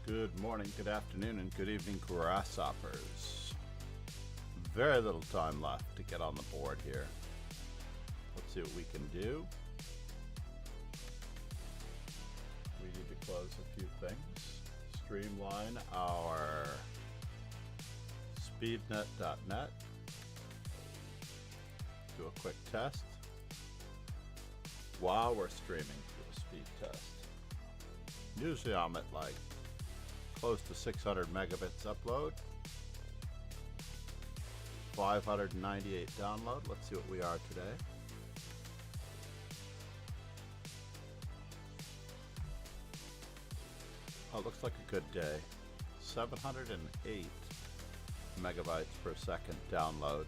Good morning, good afternoon, and good evening, grasshoppers. Very little time left to get on the board here. Let's see what we can do. We need to close a few things. Streamline our speednet.net. Do a quick test while we're streaming through a speed test. Usually I'm at like close to 600 megabits upload, 598 download. Let's see what we are today. Oh, looks like a good day. 708 megabytes per second download.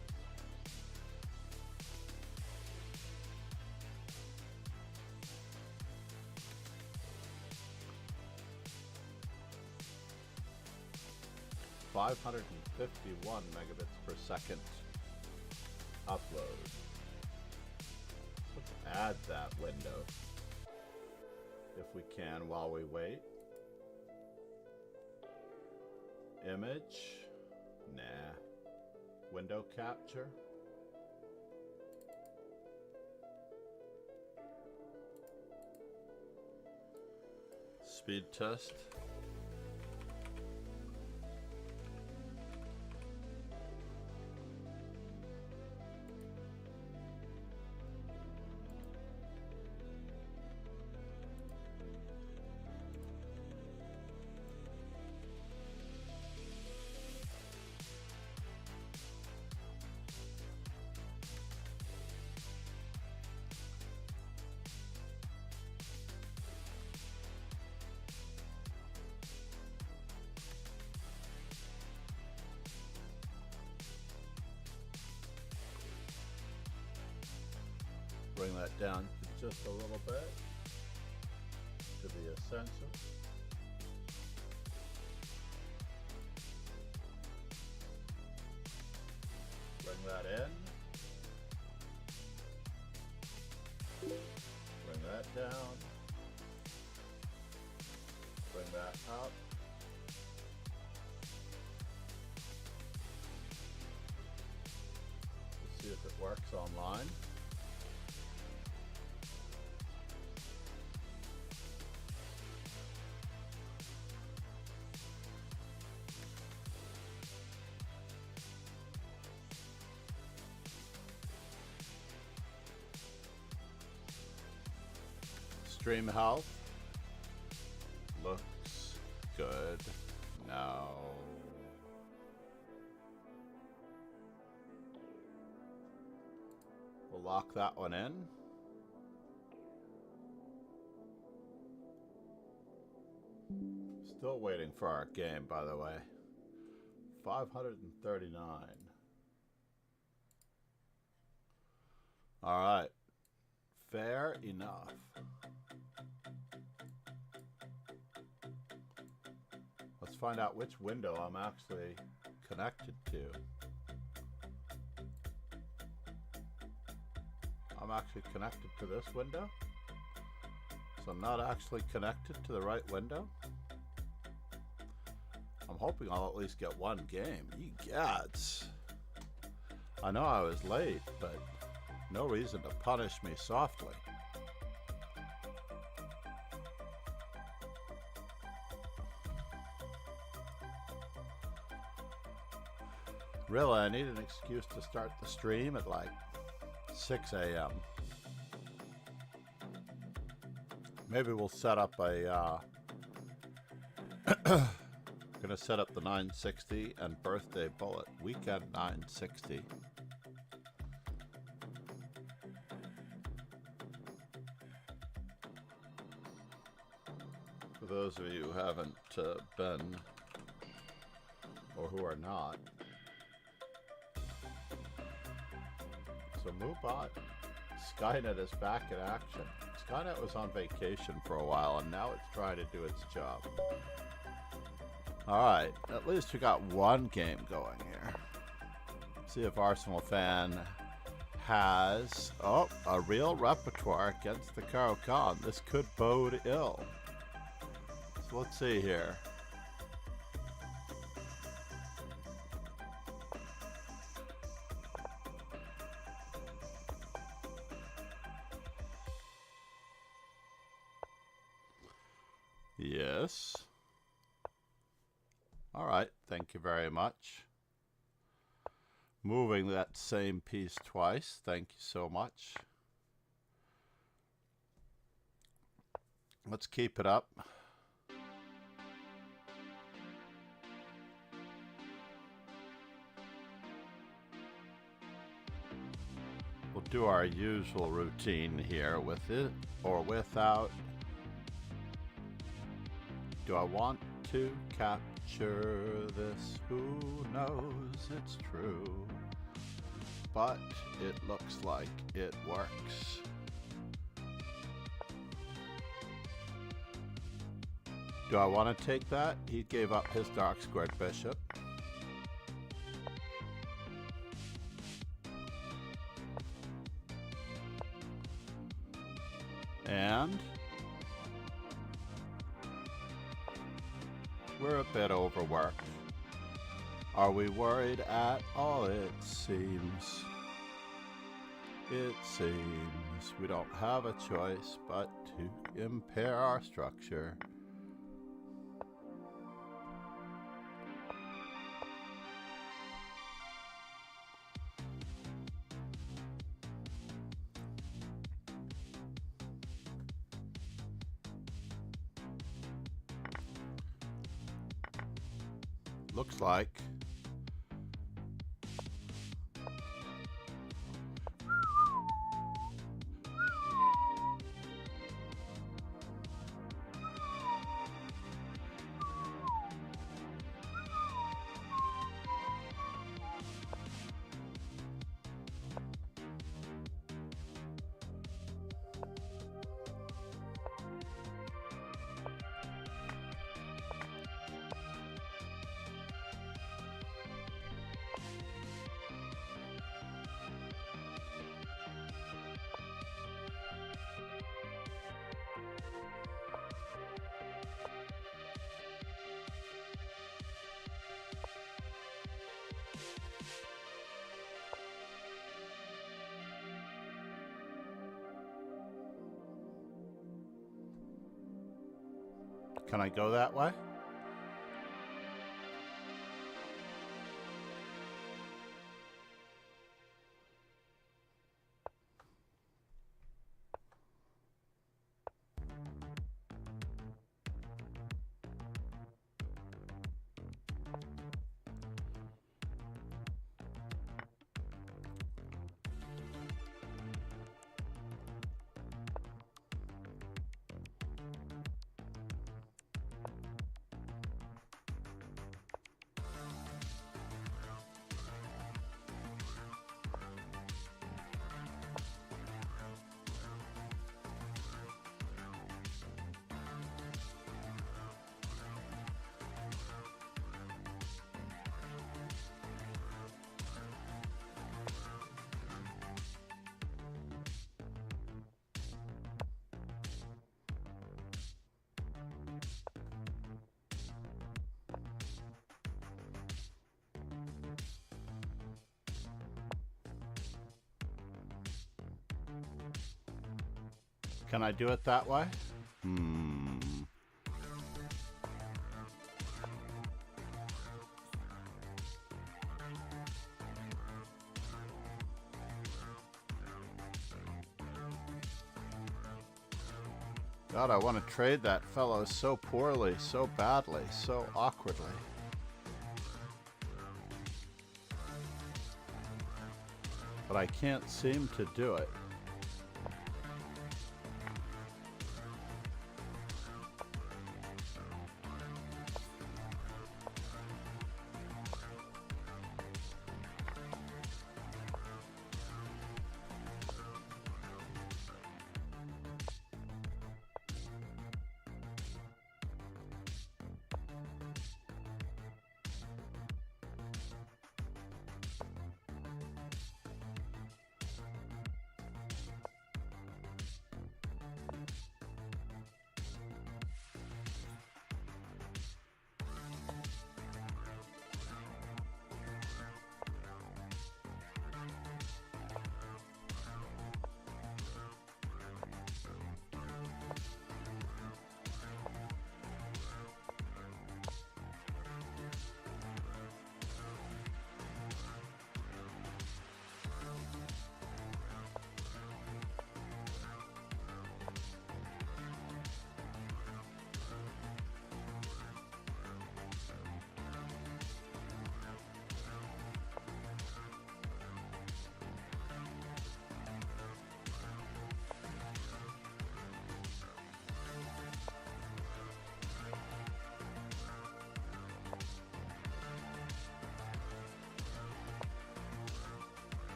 (551 megabits per second upload. Let's add that window if we can while we wait. Image, nah. Window capture. Speed test. Bring that down just a little bit to the essential. Bring that in. Bring that down. Bring that up. Let's see if it works online. Stream health looks good. No. We'll lock that one in. Still waiting for our game, by the way. 539. All right. Fair enough. Let's find out which window I'm actually connected to. I'm actually connected to this window. So I'm not actually connected to the right window. I'm hoping I'll at least get one game. Egads. I know I was late, but no reason to punish me softly. Really, I need an excuse to start the stream at like 6 a.m. Maybe we'll set up a gonna set up the 960 and birthday bullet weekend 960. For those of you who haven't been or who are not. So MooBot, Skynet is back in action. Skynet was on vacation for a while and now it's trying to do its job. Alright, at least we got one game going here. See if Arsenal fan has a real repertoire against the Caro-Kann. This could bode ill. So let's see here. Yes. All right, thank you very much. Moving that same piece twice, thank you so much. Let's keep it up. We'll do our usual routine here with it or without. Do I want to capture this? Who knows? It's true. But it looks like it works. Do I want to take that? He gave up his dark squared bishop. And we're a bit overworked. Are we worried at all? It seems we don't have a choice but to impair our structure. Looks like can I go that way? Can I do it that way? God, I want to trade that fellow so poorly, so badly, so awkwardly. But I can't seem to do it.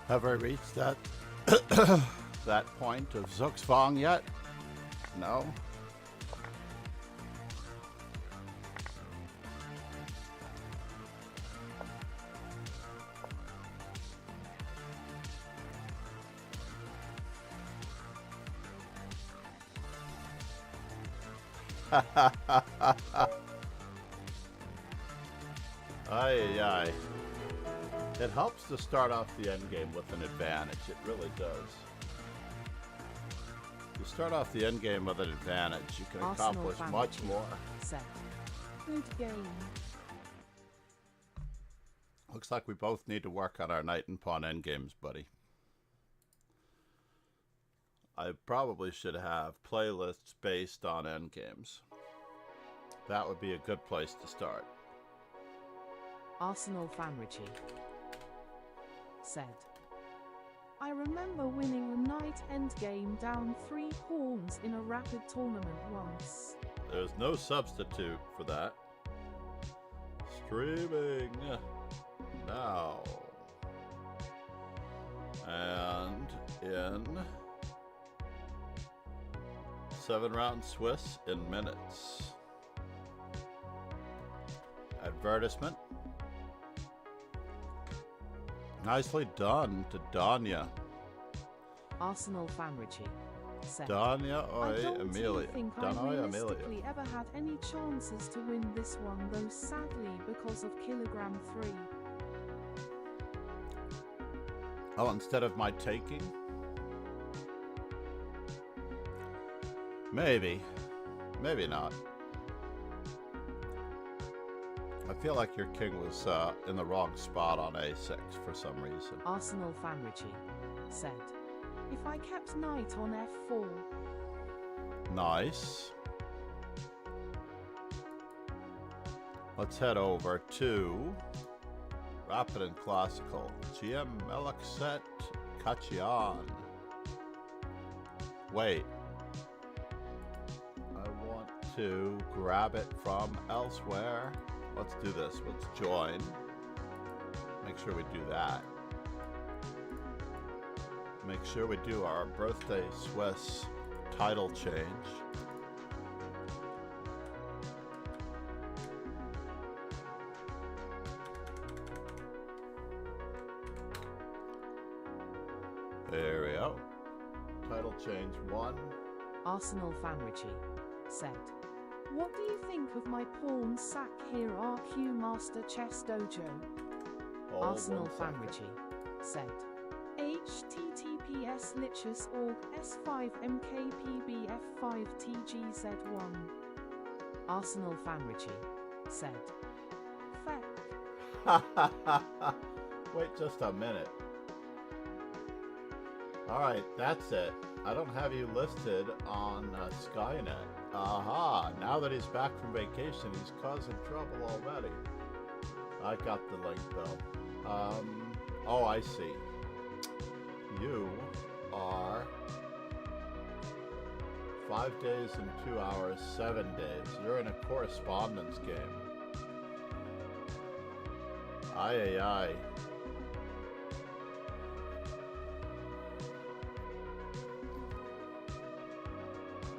Have I reached that that point of Zugzwang yet? No. Aye, aye. It helps to start off the endgame with an advantage. It really does. You start off the endgame with an advantage, you can accomplish much more. Set. Good game. Looks like we both need to work on our knight and pawn endgames, buddy. I probably should have playlists based on endgames. That would be a good place to start. Arsenal Fanrichi said, I remember winning a knight endgame down 3 pawns in a rapid tournament once. There's no substitute for that. Streaming now. And in 7-round Swiss in minutes. Advertisement. Nicely done to Danya. Arsenal Fanrichi said, Danya I don't Amelia. think I realistically ever had any chances to win this one, though sadly because of kilogram 3. Oh, instead of my taking? Maybe. Maybe not. I feel like your king was in the wrong spot on a6 for some reason. Arsenal Fanrichi said, if I kept knight on f4. Nice. Let's head over to Rapid and Classical. GM Melekset Kachian. Wait. I want to grab it from elsewhere. Let's do this. Let's join. Make sure we do that. Make sure we do our birthday Swiss title change. There we go. Title change 1. Arsenal Fanrichi said, what do you think of my pawn sack here, RQ Master Chess Dojo? Arsenal Fanrichi said, https lichus org s5mkpbf5tgz1. Arsenal Fanrichi said, feck. Wait just a minute. Alright, that's it. I don't have you listed on Skynet. Aha! Now that he's back from vacation, he's causing trouble already. I got the link though. Oh, I see. You are 5 days and 2 hours, 7 days. You're in a correspondence game. Aye, aye, aye.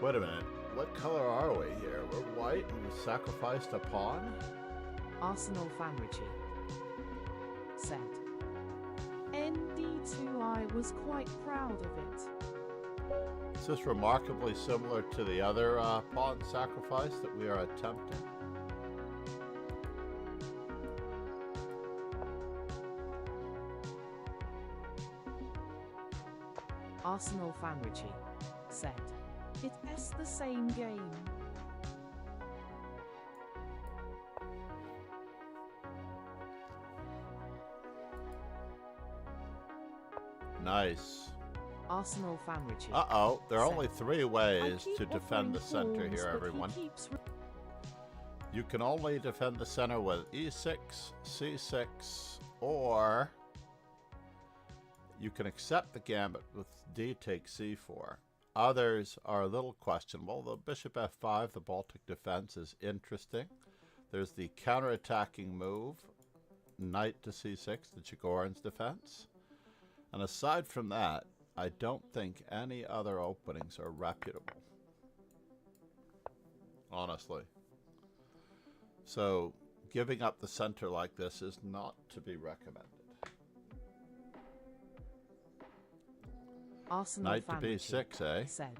Wait a minute. What color are we here? We're white and we sacrificed a pawn? Arsenal Fanrichi said, ND2I was quite proud of it. Is this remarkably similar to the other pawn sacrifice that we are attempting? Arsenal Fanrichi said, it's the same game. Nice. Arsenal Fanrichi. Uh-oh, there are only 3 ways to defend the center here, everyone. You can only defend the center with e6, c6, or you can accept the gambit with d takes c4. Others are a little questionable. The bishop f5, the Baltic defense, is interesting. There's the counterattacking move, knight to c6, the Chigorin's defense. And aside from that, I don't think any other openings are reputable. Honestly. So, giving up the center like this is not to be recommended. Arsenal Knight to b6, eh? Said.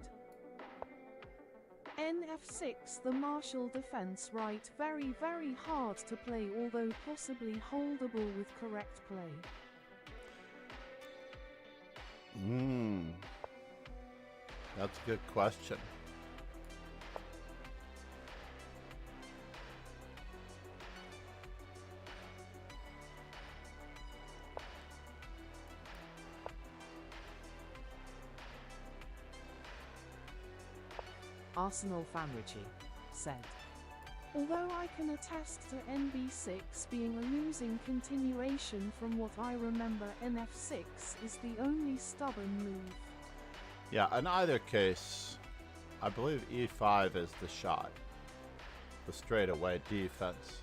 Nf6, the martial defense right, very very hard to play, although possibly holdable with correct play. That's a good question. Arsenal Famrici said. Although I can attest to NB6 being a losing continuation, from what I remember NF6 is the only stubborn move. Yeah, in either case, I believe e5 is the shot. The straightaway defense.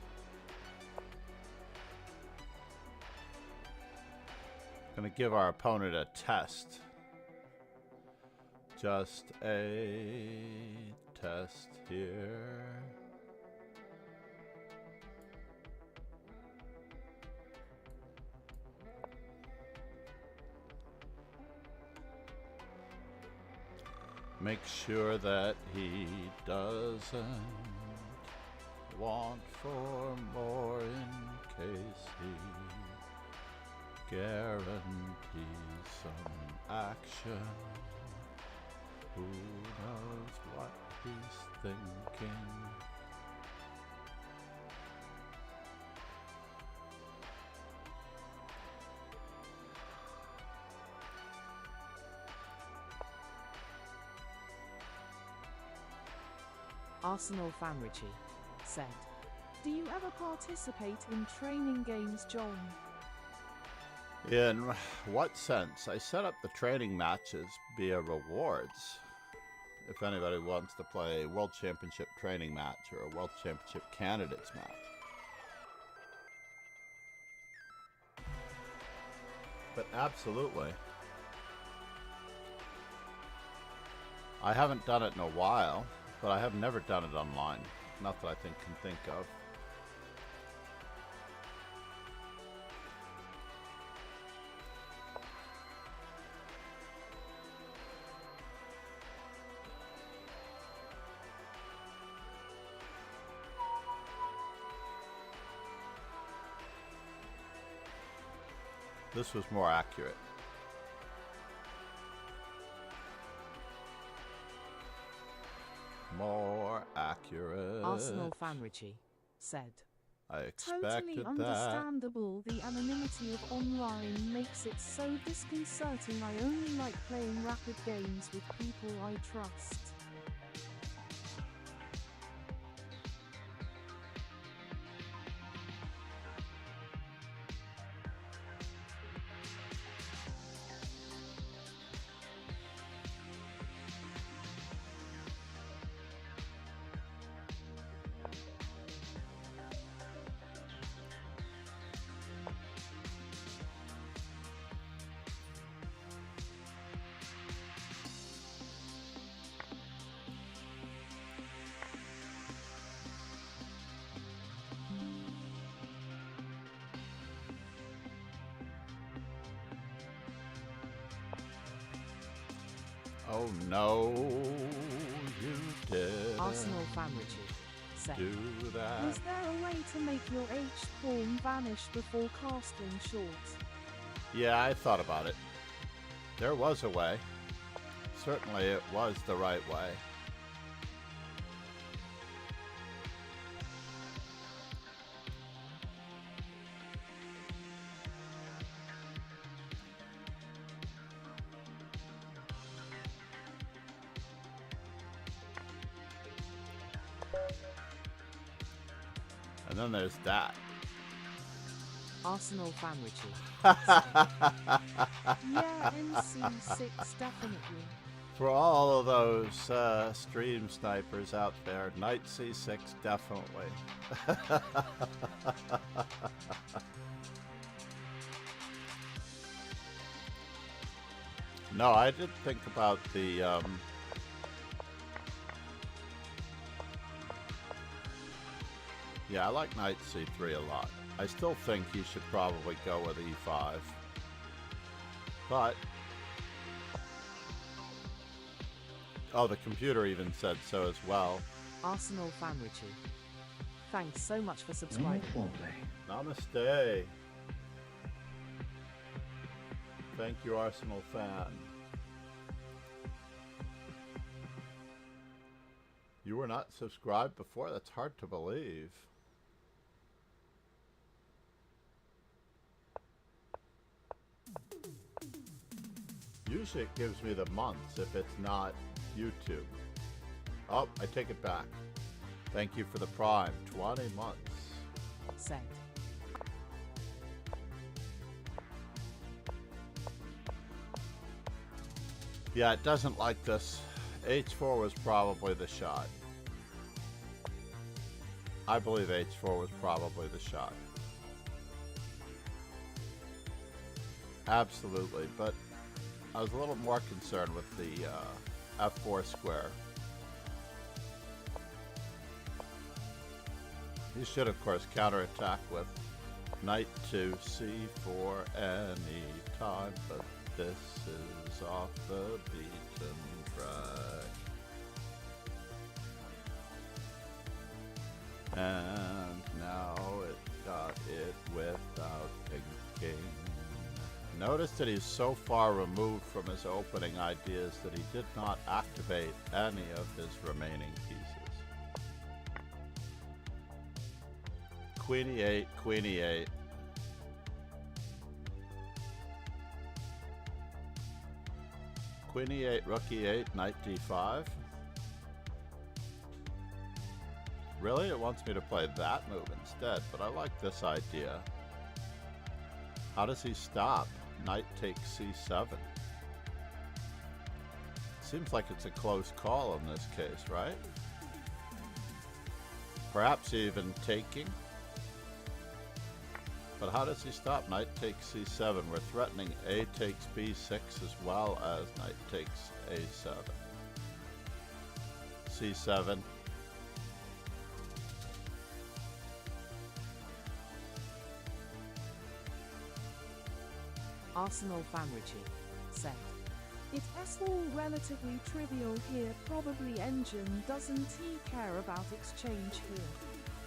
Gonna give our opponent a test. Just a test here. Make sure that he doesn't want for more in case he guarantees some action. Who knows what he's thinking? Arsenal Famrici said. Do you ever participate in training games, John? In what sense? I set up the training matches via rewards. If anybody wants to play a World Championship training match or a World Championship candidates match. But absolutely. I haven't done it in a while, but I have never done it online. Not that I can think of. This was more accurate. More accurate. Arsenal Famrici said. I expected totally that. Understandable. The anonymity of online makes it so disconcerting. I only like playing rapid games with people I trust. Oh no, you did. Arsenal Famrici said. Do that. Was there a way to make your H pawn vanish before casting short? Yeah, I thought about it. There was a way. Certainly it was the right way. And then there's that. Arsenal Famrici. Yeah, NC6 definitely. For all of those stream snipers out there, Knight C6 definitely. No, I did think about the, yeah, I like knight c3 a lot. I still think he should probably go with e5. But... oh, the computer even said so as well. Arsenal fan Richie. Thanks so much for subscribing. Namaste. Thank you, Arsenal fan. You were not subscribed before? That's hard to believe. Usually it gives me the months if it's not YouTube. Oh, I take it back. Thank you for the prime. 20 months. Send. Yeah, it doesn't like this. H4 was probably the shot. I believe H4 was probably the shot. Absolutely, but I was a little more concerned with the F4 square. He should, of course, counterattack with knight to c4 any time, but this is off the beaten track. And now it got it without thinking. Notice that he's so far removed from his opening ideas that he did not activate any of his remaining pieces. Queen e8, queen e8. Queen e8, rook e8, knight d5. Really? It wants me to play that move instead, but I like this idea. How does he stop? Knight takes c7. Seems like it's a close call in this case, right? Perhaps even taking. But how does he stop? Knight takes c7. We're threatening a takes b6 as well as knight takes a7. c7. Arsenal fan Richie said. It's all relatively trivial here, probably engine doesn't he care about exchange here.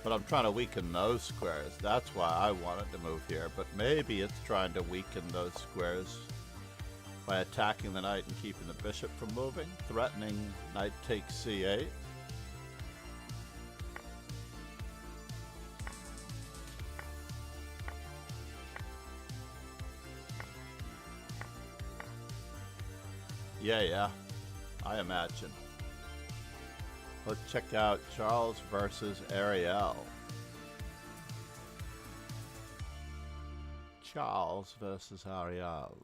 But I'm trying to weaken those squares. That's why I wanted to move here. But maybe it's trying to weaken those squares by attacking the knight and keeping the bishop from moving. Threatening knight takes c8. Yeah, I imagine. Let's check out Charles versus Ariel. Charles versus Ariel.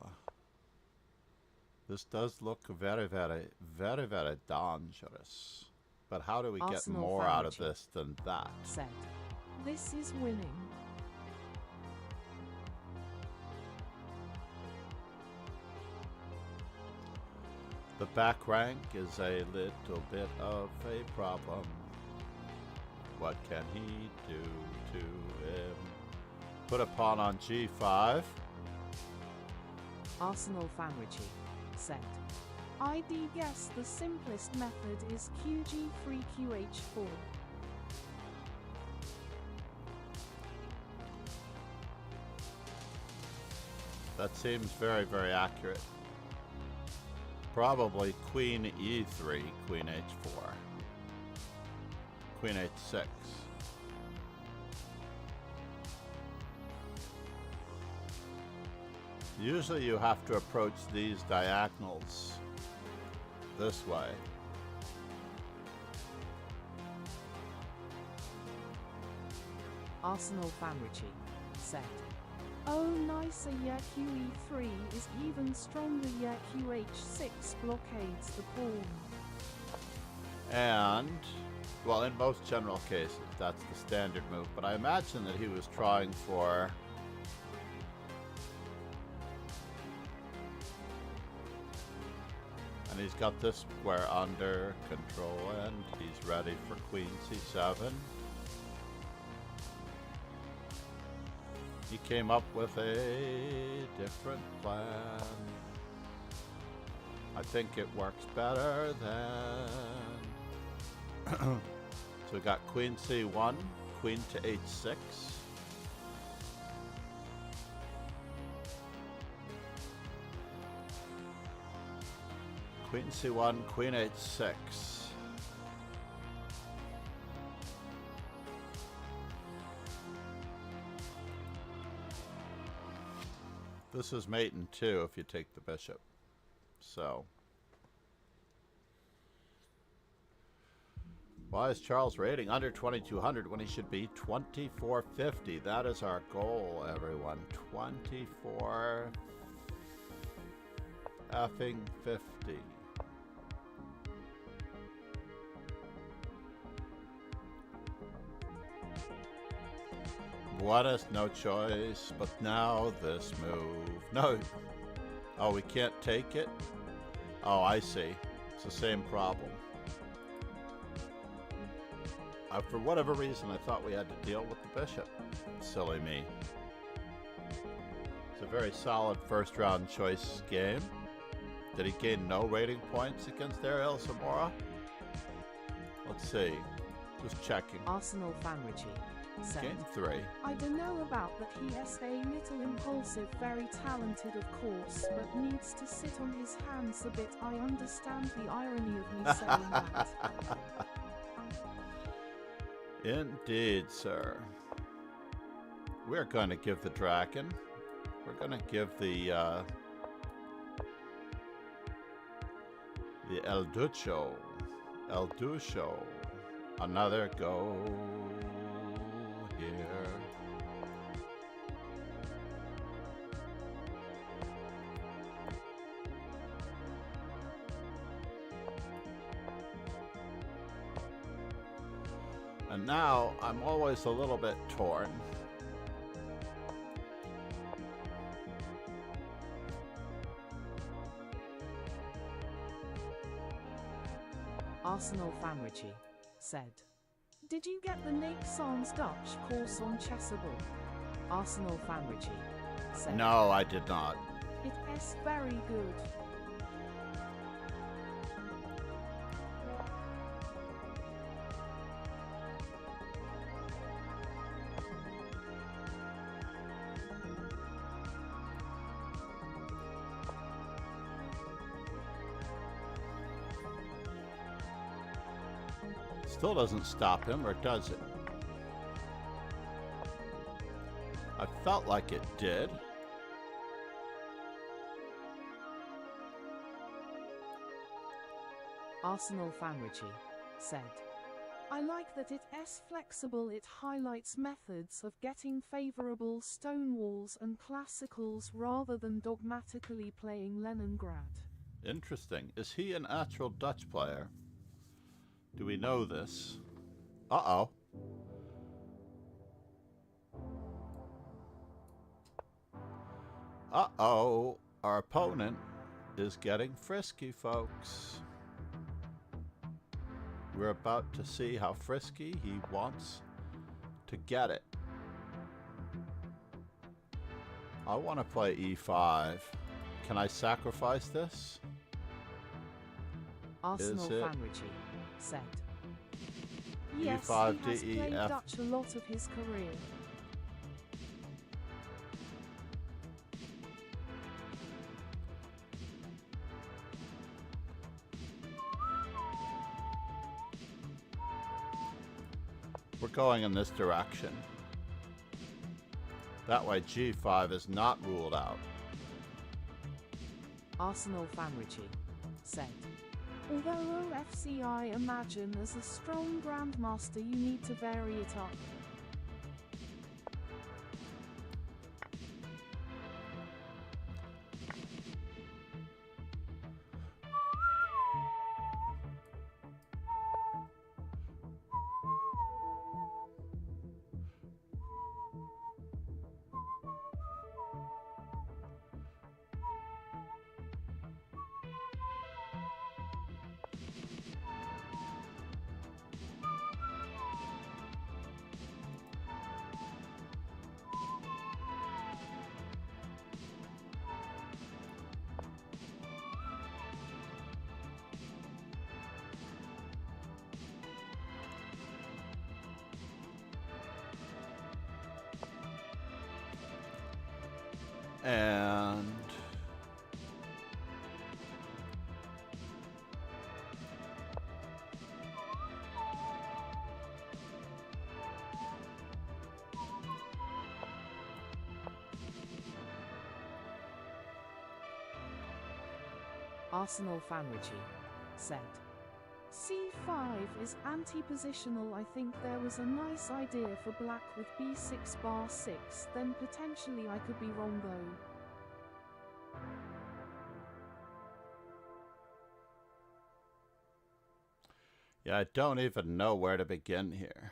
This does look very, very, very, very dangerous. But how do we get more out of this than that? Said, this is winning. The back rank is a little bit of a problem. What can he do to him? Put a pawn on g5. Arsenal fan Richie said, I'd guess the simplest method is qg3 qh4. That seems very, very accurate. Probably queen e3, queen h4, queen h6. Usually you have to approach these diagonals this way. Arsenal fan Richie said, oh nice, yeah QE3 is even stronger, yeah QH6 blockades the pawn. And, well, in most general cases, that's the standard move, but I imagine that he was trying for And he's got this square under control, and he's ready for queen c7. He came up with a different plan. I think it works better than... So we got queen c1, queen to h6. Queen c1, queen h6. This is mate in 2 if you take the bishop. So, why is Charles rating under 2200 when he should be 2450? That is our goal, everyone. 24 effing 50. Buenas, no choice, but now this move. No. Oh, we can't take it? Oh, I see. It's the same problem. For whatever reason, I thought we had to deal with the bishop. Silly me. It's a very solid first round choice game. Did he gain no rating points against Ariel Zamora? Let's see. Just checking. Arsenal Fanrichi said, Gained 3. I don't know about that. He is a little impulsive, very talented of course, but needs to sit on his hands a bit. I understand the irony of me saying that. Indeed, sir. We're going to give the dragon. We're going to give the El Ducho another go here. And now I'm always a little bit torn. Arsenal Fanrichi said, did you get the Nate Sans Dutch course on Chessable? Arsenal Fanrichi said, No, I did not. it is very good. Still doesn't stop him, or does it? I felt like it did. Arsenal Fanrichi said, I like that it is flexible. It highlights methods of getting favorable stone walls and classicals rather than dogmatically playing Leningrad. Interesting. Is he an actual Dutch player? Do we know this? Uh-oh. Uh-oh. Our opponent is getting frisky, folks. We're about to see how frisky he wants to get it. I want to play e5. Can I sacrifice this? Arsenal Fanrichi said, yes, E5 he has to played EF. Dutch a lot of his career. We're going in this direction. That way G5 is not ruled out. Arsenal Fanrichi said, although OFC I imagine as a strong grandmaster you need to vary it up. And Arsenal Fanrichi said. C5 is anti-positional. I think there was a nice idea for black with b6 bar 6, then potentially I could be wrong though. yeah, I don't even know where to begin here.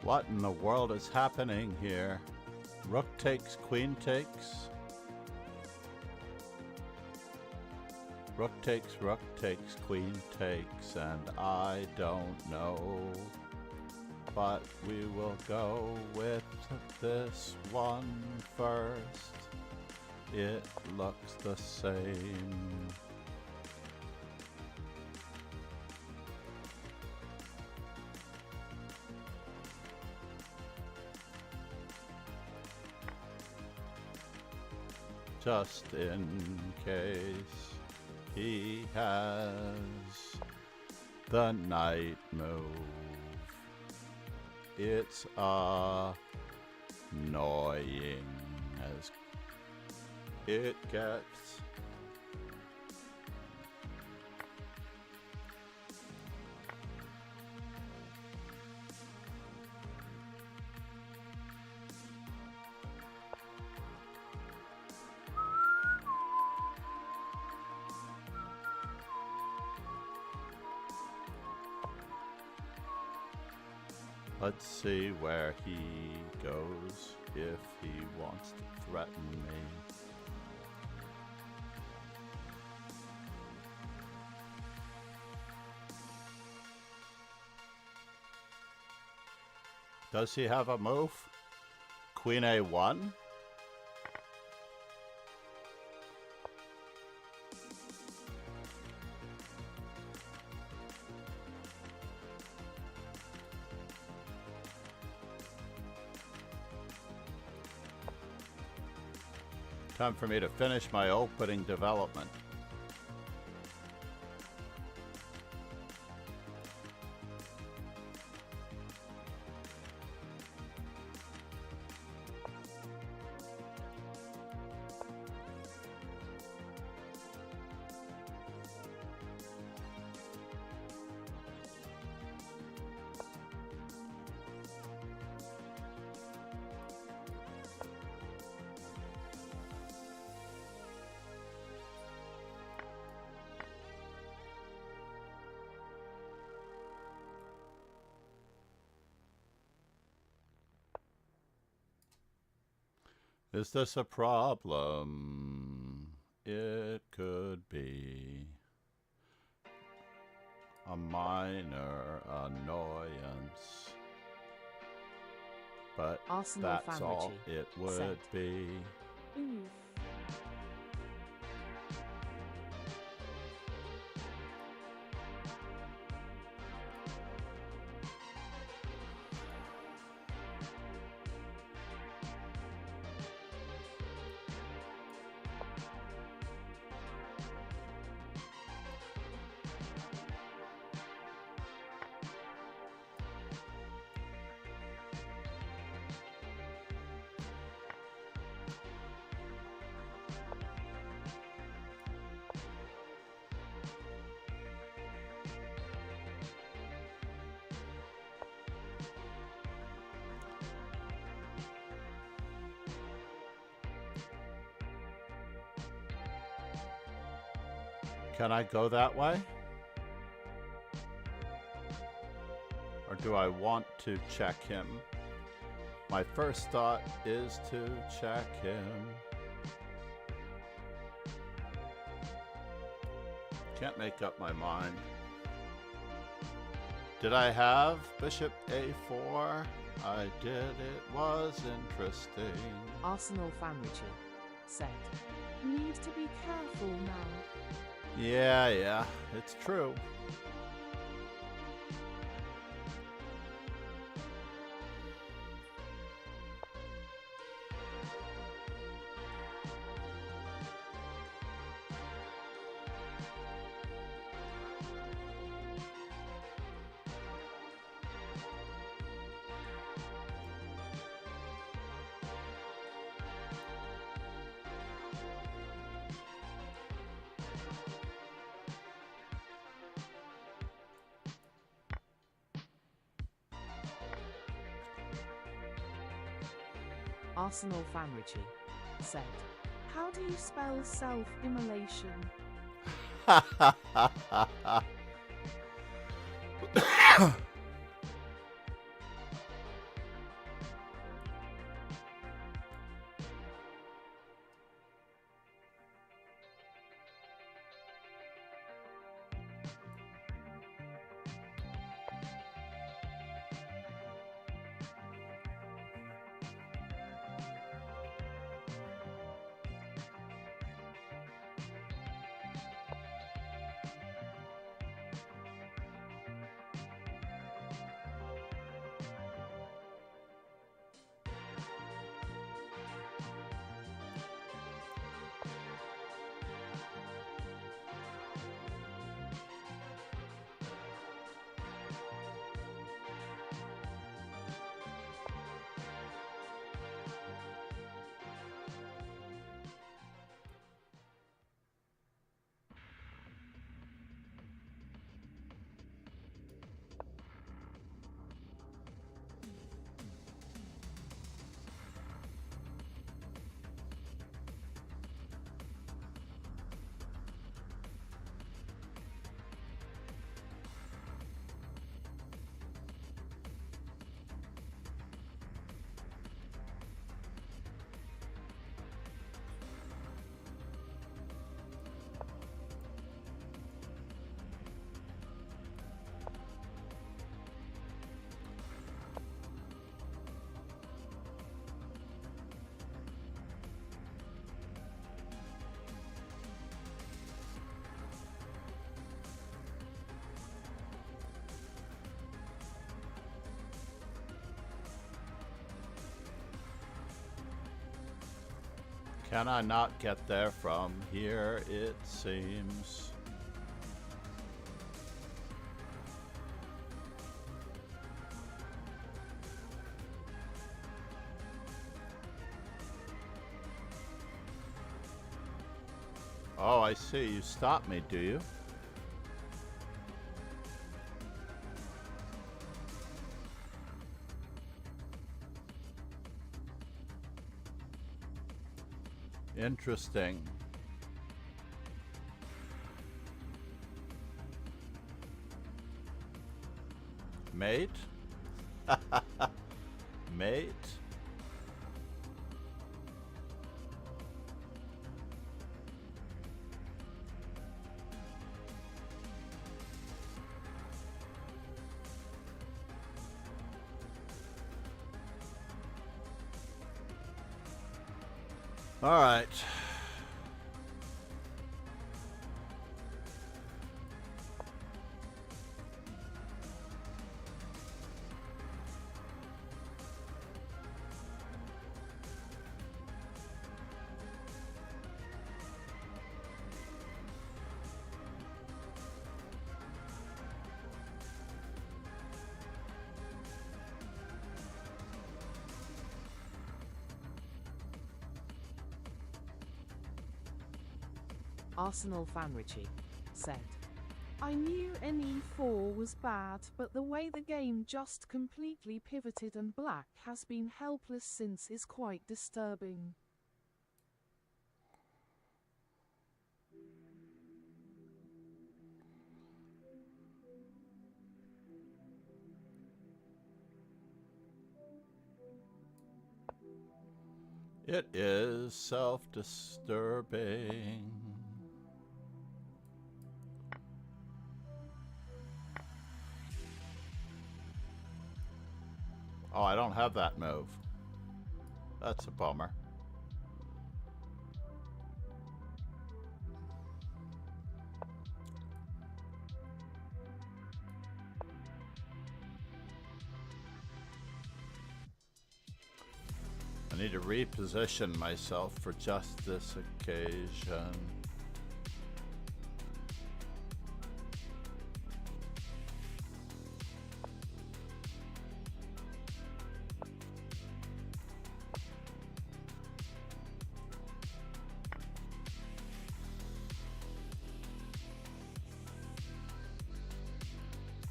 What in the world is happening here? Rook takes, queen takes. Rook takes, queen takes, and I don't know. But we will go with this one first. It looks the same. Just in case he has the knight move. It's annoying as it gets. Let's see where he goes if he wants to threaten me. Does he have a move? Queen A1? Time for me to finish my opening development. Is this a problem? It could be a minor annoyance, but Arsenal that's Fanrichi all it would said. be. Oof. Can I go that way? Or do I want to check him? My first thought is to check him. Can't make up my mind. Did I have Bishop A4? I did. It was interesting. Arsenal fan Richie said. Need to be careful now. Yeah, it's true. Arsenal fan Richie said. How do you spell self-immolation? Can I not get there from here, it seems? Oh, I see. You stop me, do you? Interesting. Mate? Mate? All right. Arsenal fan Richie said. I knew NE4 was bad, but the way the game just completely pivoted and black has been helpless since is quite disturbing. It is self-disturbing. Oh, I don't have that move. That's a bummer. I need to reposition myself for just this occasion.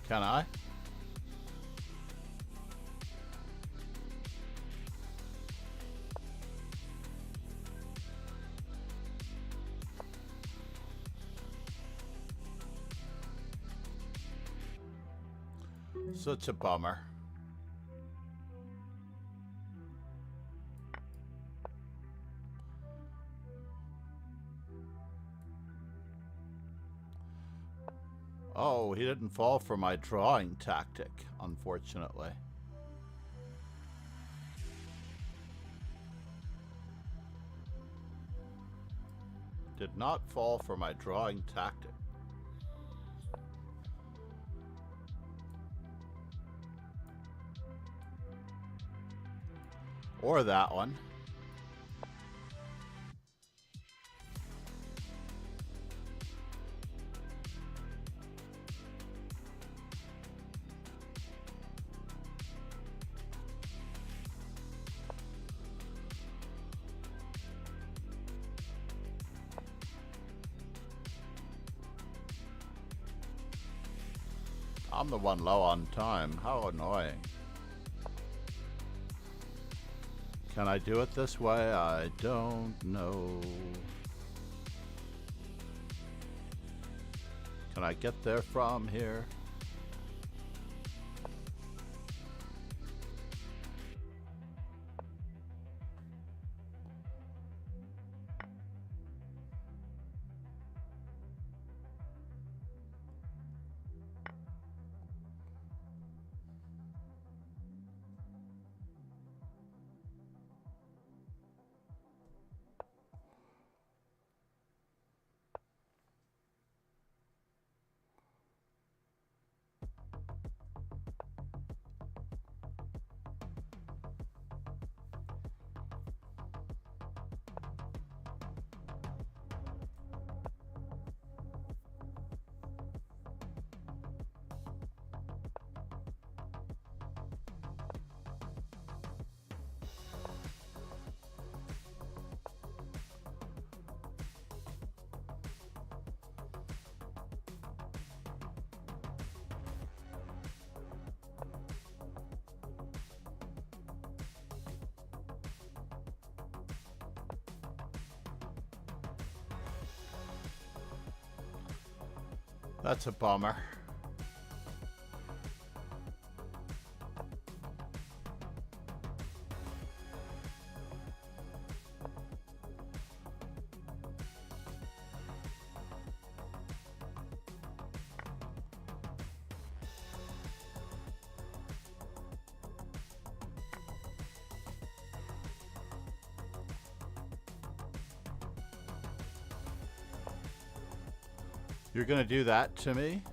Can I? Such a bummer. Oh, he didn't fall for my drawing tactic, unfortunately. Did not fall for my drawing tactic. Or that one. I'm the one low on time. How annoying. Can I do it this way? I don't know. Can I get there from here? That's a bummer. You're gonna do that to me?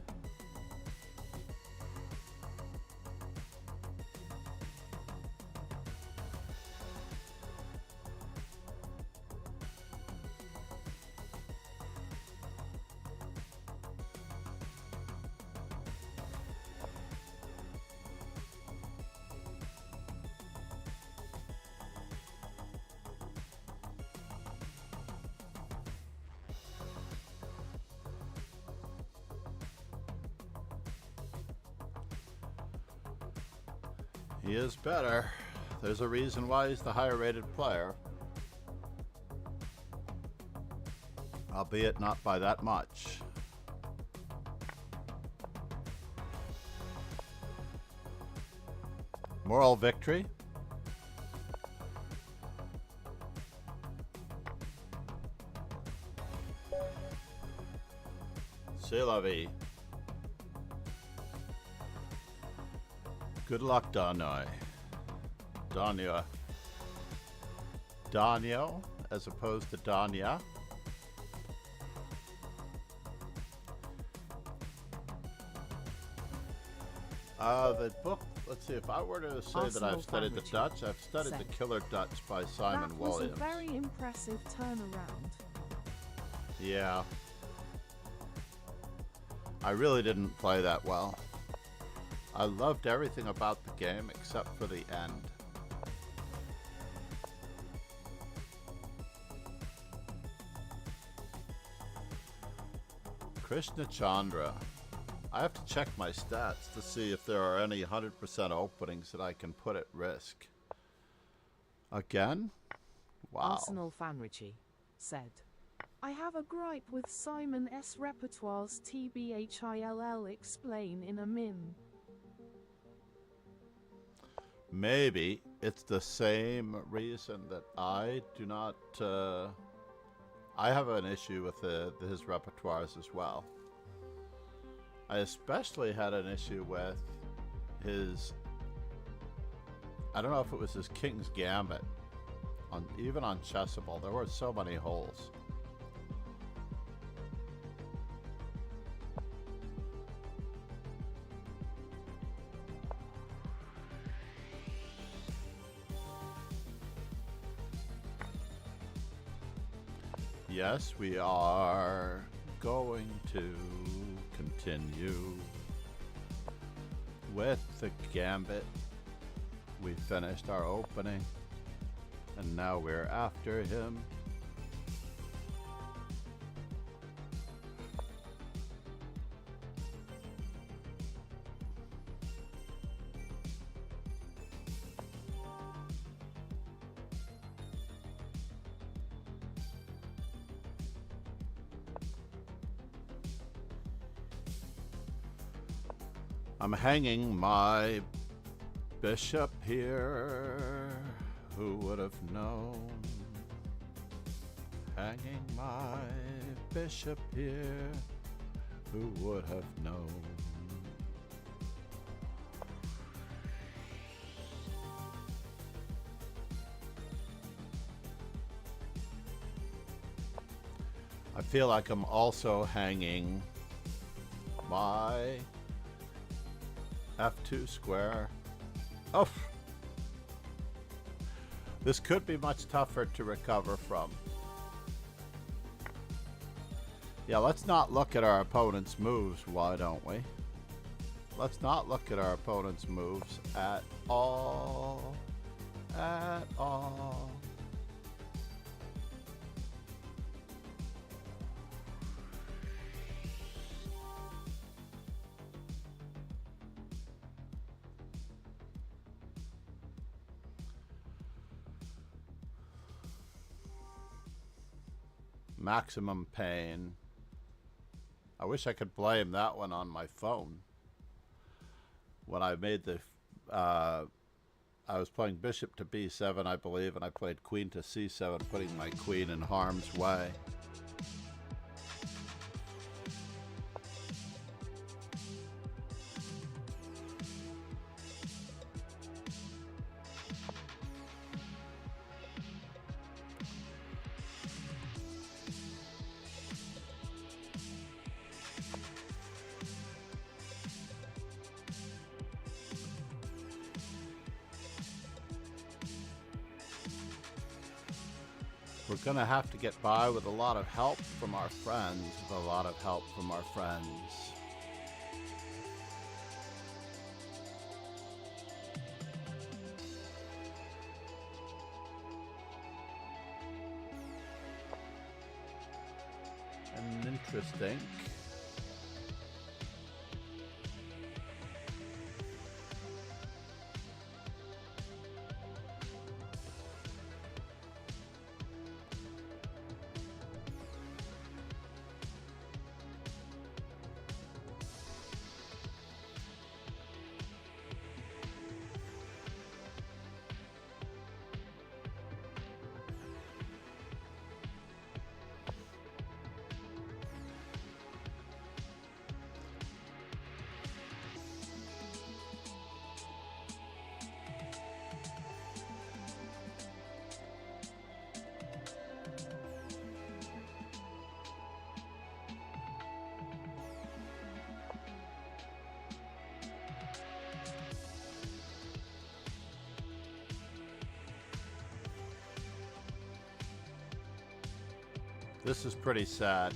He is better. There's a reason why he's the higher rated player. Albeit not by that much. Moral victory. C'est la vie. Good luck, Danya. Danya, as opposed to Danya. The book, let's see, if I were to say that I've studied the Dutch, I've studied The Killer Dutch by Simon Williams. That was a very impressive turnaround. Yeah. I really didn't play that well. I loved everything about the game except for the end. Krishna Chandra. I have to check my stats to see if there are any 100% openings that I can put at risk. Again? Wow. Arsenal Fanrichi said, I have a gripe with Simon S. repertoire's TBHILL explain in a min. Maybe it's the same reason that I do not... I have an issue with his repertoires as well. I especially had an issue with his... I don't know if it was his King's Gambit. Even on Chessable, there were so many holes. Yes, we are going to continue with the Gambit. We finished our opening, and now we're after him. I'm hanging my bishop here. Who would have known? Hanging my bishop here. Who would have known? I feel like I'm also hanging my F2 square. Oh, this could be much tougher to recover from. Yeah, let's not look at our opponent's moves, why don't we? Let's not look at our opponent's moves at all. At all. Maximum pain. I wish I could blame that one on my phone. When I made the, I was playing bishop to b7, I believe, and I played queen to c7, putting my queen in harm's way. We're gonna have to get by with a lot of help from our friends, And interesting. This is pretty sad.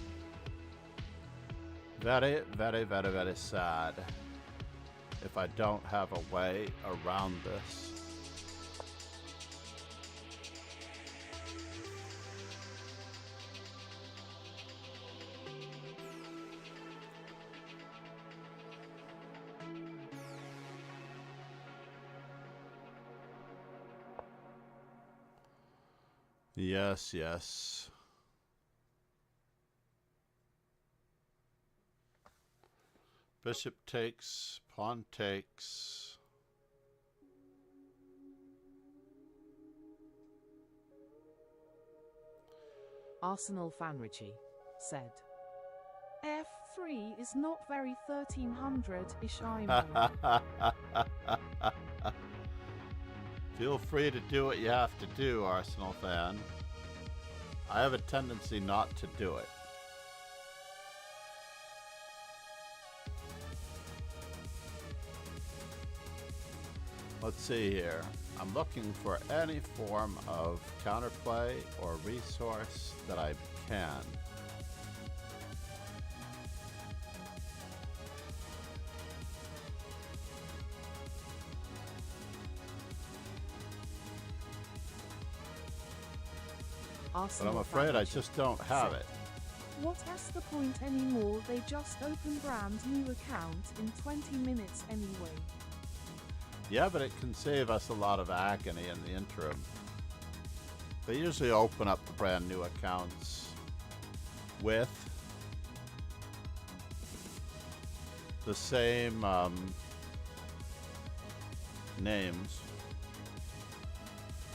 Very, very, very, very sad. If I don't have a way around this. Yes, yes. Bishop takes, pawn takes. Arsenal Fanrichi said. F3 is not very 1300-ish, I mean. Feel free to do what you have to do, Arsenal fan. I have a tendency not to do it. Let's see here. I'm looking for any form of counterplay or resource that I can. But I'm afraid I just don't have it. What's the point anymore? They just opened brand new account in 20 minutes anyway. Yeah, but it can save us a lot of agony in the interim. They usually open up the brand new accounts with the same names,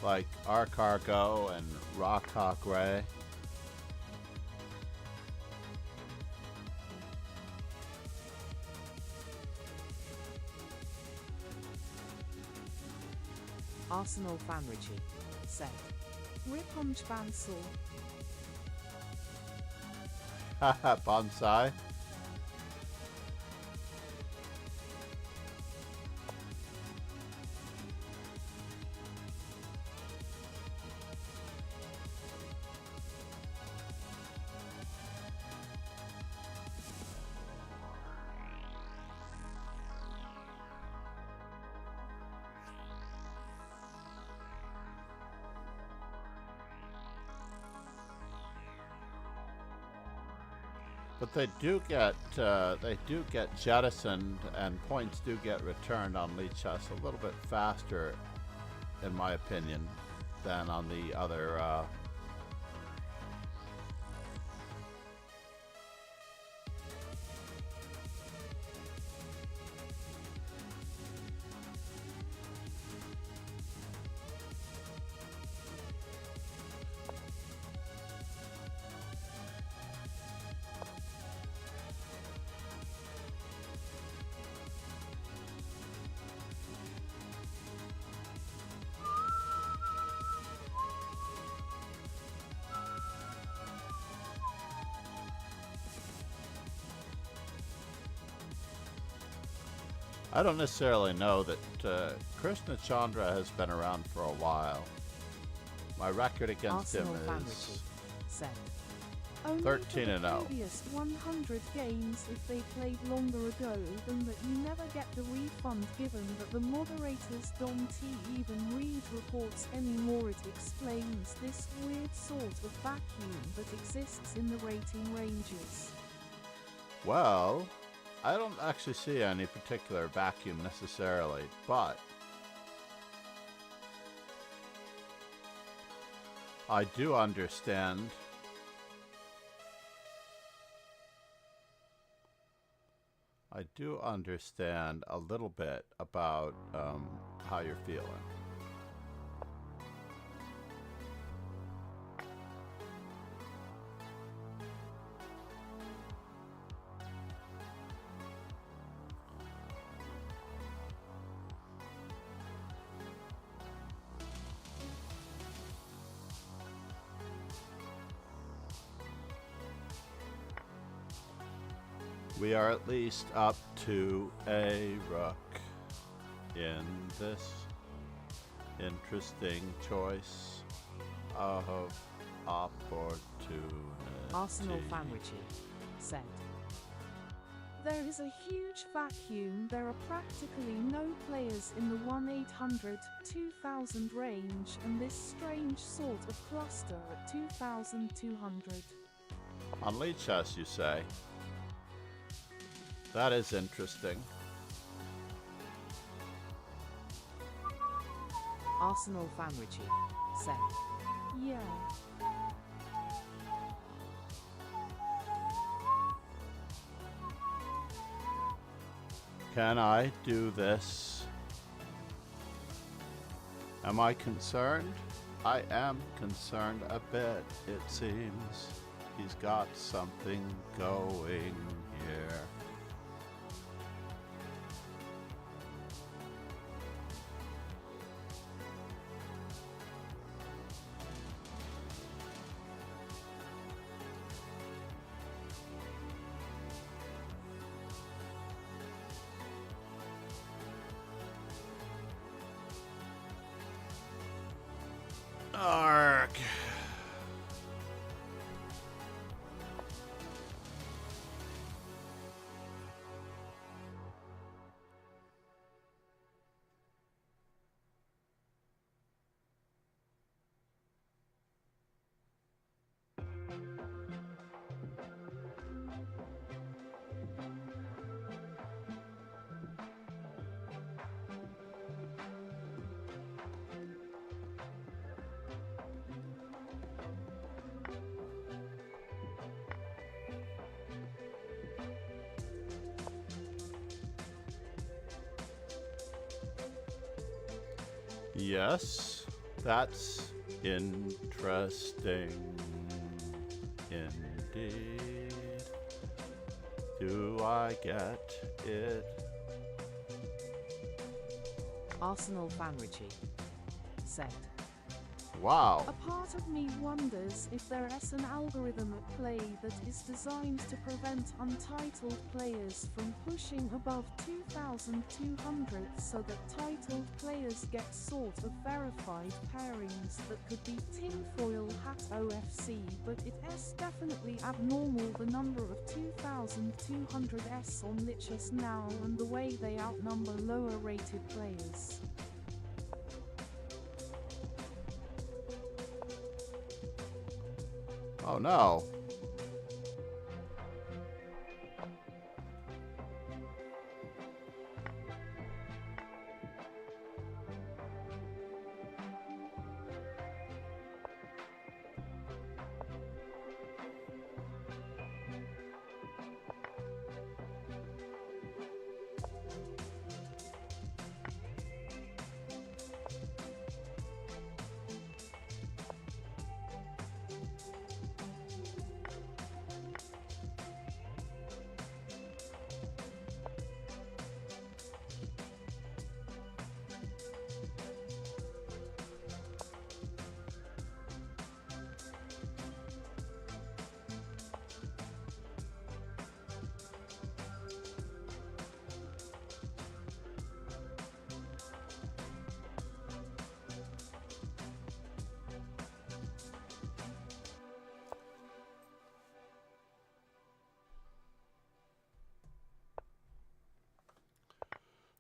like R Cargo and Rock Hawk Ray. Arsenal Fanrichi said. Ripunj Bansal. Haha, bonsai. But they do get jettisoned, and points do get returned on Lichess a little bit faster, in my opinion, than on the other. I don't necessarily know that Krishna Chandra has been around for a while. My record against Arsenal him Fanrichi is said. Only 13 for and the 0. previous 100 games if they played longer ago than that you never get the refund given that the moderators don't even read reports anymore. It explains this weird sort of vacuum that exists in the rating ranges. Well, I don't actually see any particular vacuum necessarily, but I do understand a little bit about how you're feeling. We are at least up to a rook in this interesting choice of opportunity. Arsenal Fanrichi said. There is a huge vacuum. There are practically no players in the 1-800-2000 range and this strange sort of cluster at 2200. On lead chess, you say? That is interesting. Arsenal Fanrichi said. Yeah. Can I do this? Am I concerned? I am concerned a bit, it seems. He's got something going here. Arg. Yes, that's interesting indeed. Do I get it? Arsenal Fanrichi said. Wow. A part of me wonders if there is an algorithm at play that is designed to prevent untitled players from pushing above 2200 so that titled players get sort of verified pairings that could be tinfoil hat OFC, but it is definitely abnormal the number of 2200s on Lichess now and the way they outnumber lower rated players. Oh no.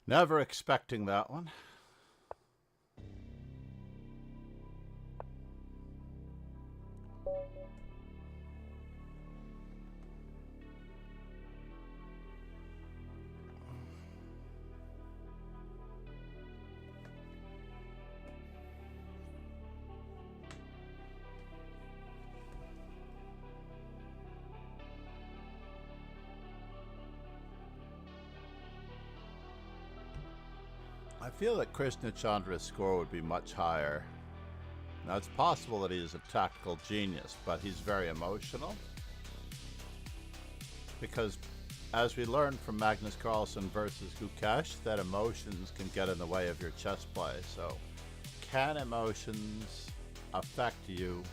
Never expecting that one. I feel that Krishna Chandra's score would be much higher. Now, it's possible that he is a tactical genius, but he's very emotional. Because, as we learned from Magnus Carlsen versus Gukesh, that emotions can get in the way of your chess play. So, can emotions affect you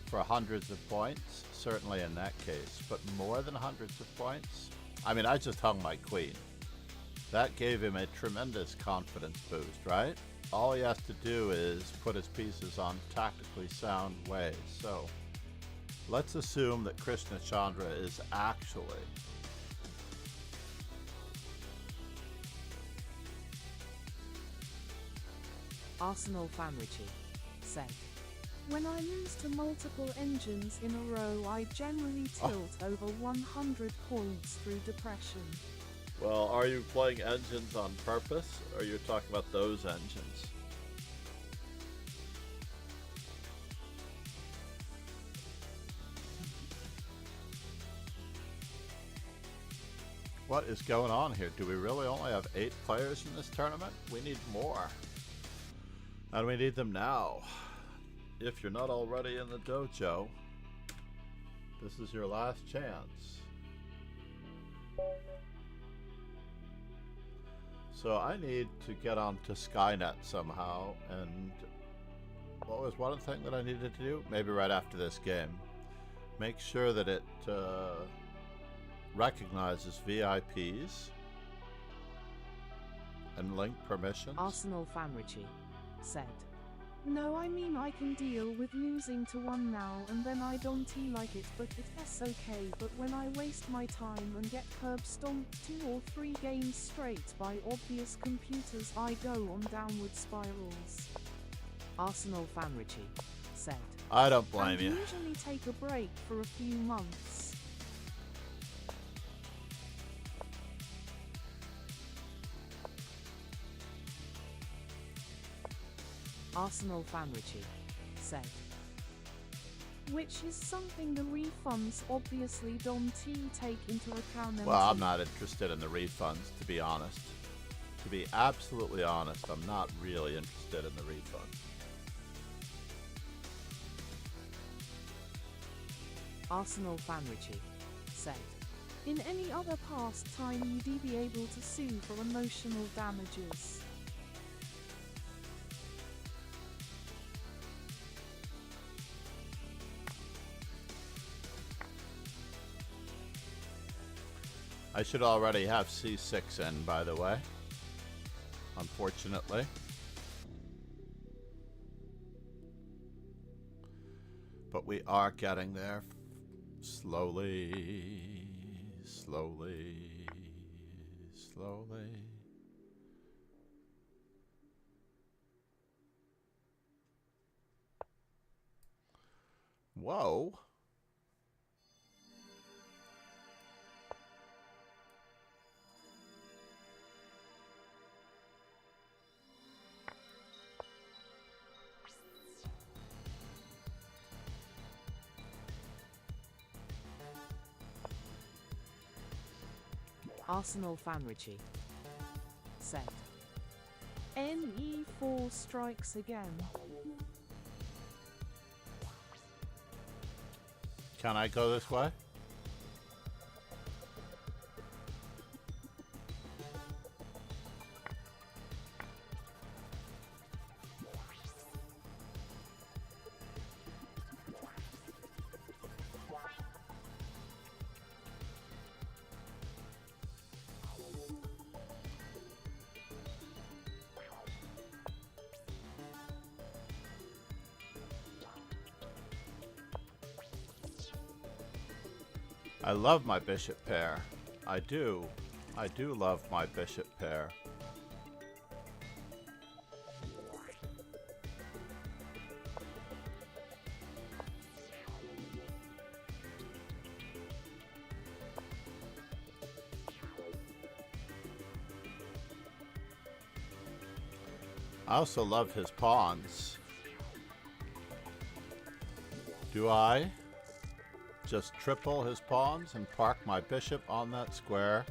for hundreds of points? Certainly in that case. But more than hundreds of points? I mean, I just hung my queen. That gave him a tremendous confidence boost, right? All he has to do is put his pieces on tactically sound ways. So Let's assume that Krishna Chandra is actually Arsenal Famrichi said. When I lose to multiple engines in a row, I generally tilt over 100 points through depression. Well, are you playing engines on purpose, or are you talking about those engines? What is going on here? Do we really only have 8 players in this tournament? We need more. And we need them now. If you're not already in the dojo, this is your last chance. So I need to get onto Skynet somehow, and what was one thing that I needed to do? Maybe right after this game. Make sure that it recognizes VIPs and link permissions. Arsenal Famrichi said. No, I mean I can deal with losing to one now and then I don't like it, but it's okay. But when I waste my time and get curb stomped 2 or 3 games straight by obvious computers, I go on downward spirals. Arsenal Famrichi said. I don't blame you. I usually take a break for a few months. Arsenal Famrichi said. Which is something the refunds obviously don't take into account. Well, I'm not interested in the refunds, to be honest. To be absolutely honest, I'm not really interested in the refunds. Arsenal Famrichi said. In any other pastime, you'd be able to sue for emotional damages. I should already have C6 in, by the way. Unfortunately. But we are getting there. Slowly, slowly, slowly. Whoa. Arsenal Famrichi said. NE4 strikes again. Can I go this way? I love my bishop pair. I do. I do love my bishop pair. I also love his pawns. Do I just triple his pawns and park my bishop on that square?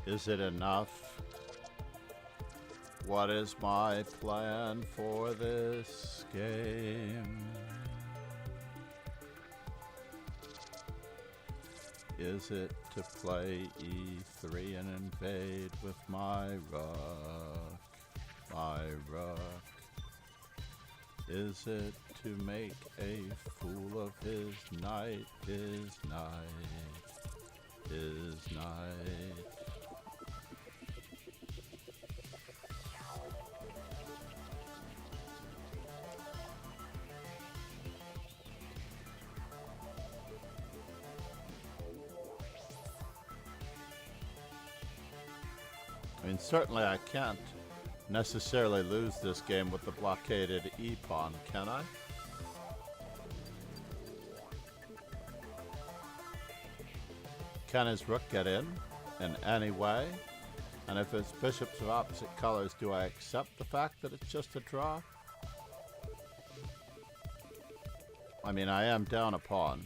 Is it enough? What is my plan for this game? Is it to play e3 and invade with my rook? My rook. Is it to make a fool of his knight? His knight. His knight. I mean, certainly I can't necessarily lose this game with the blockaded e-pawn, can I? Can his rook get in any way? And if it's bishops of opposite colors, do I accept the fact that it's just a draw? I mean, I am down a pawn.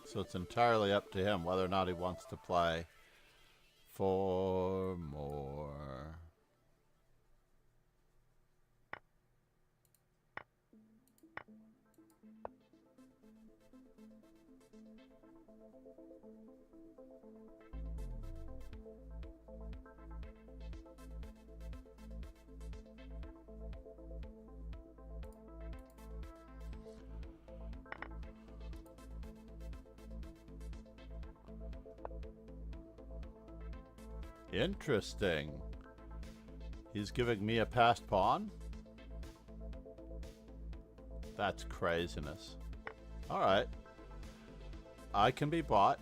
So it's entirely up to him whether or not he wants to play 4 more. Interesting. He's giving me a passed pawn? That's craziness. Alright. I can be bought.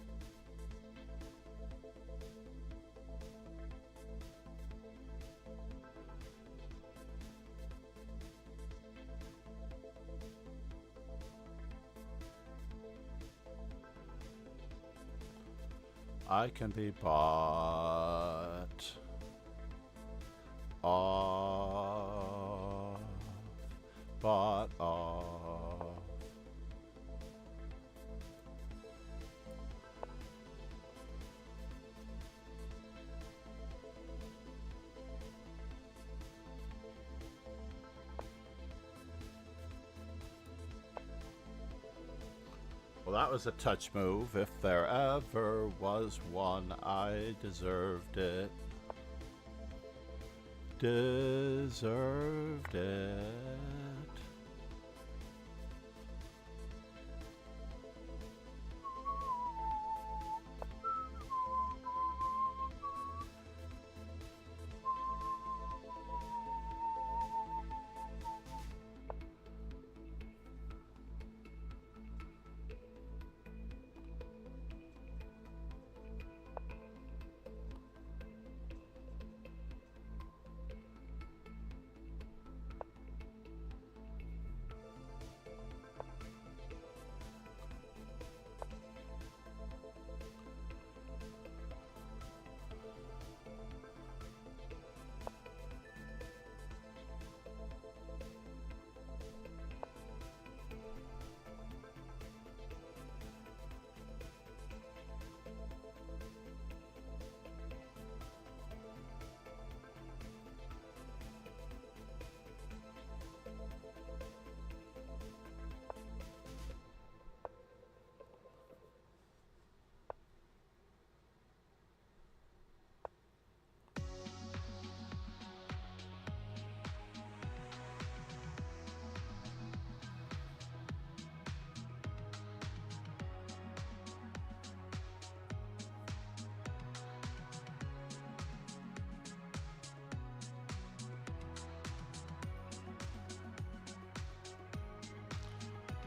I can be bought off, bought off. Well, that was a touch move. If there ever was one, I deserved it. Deserved it.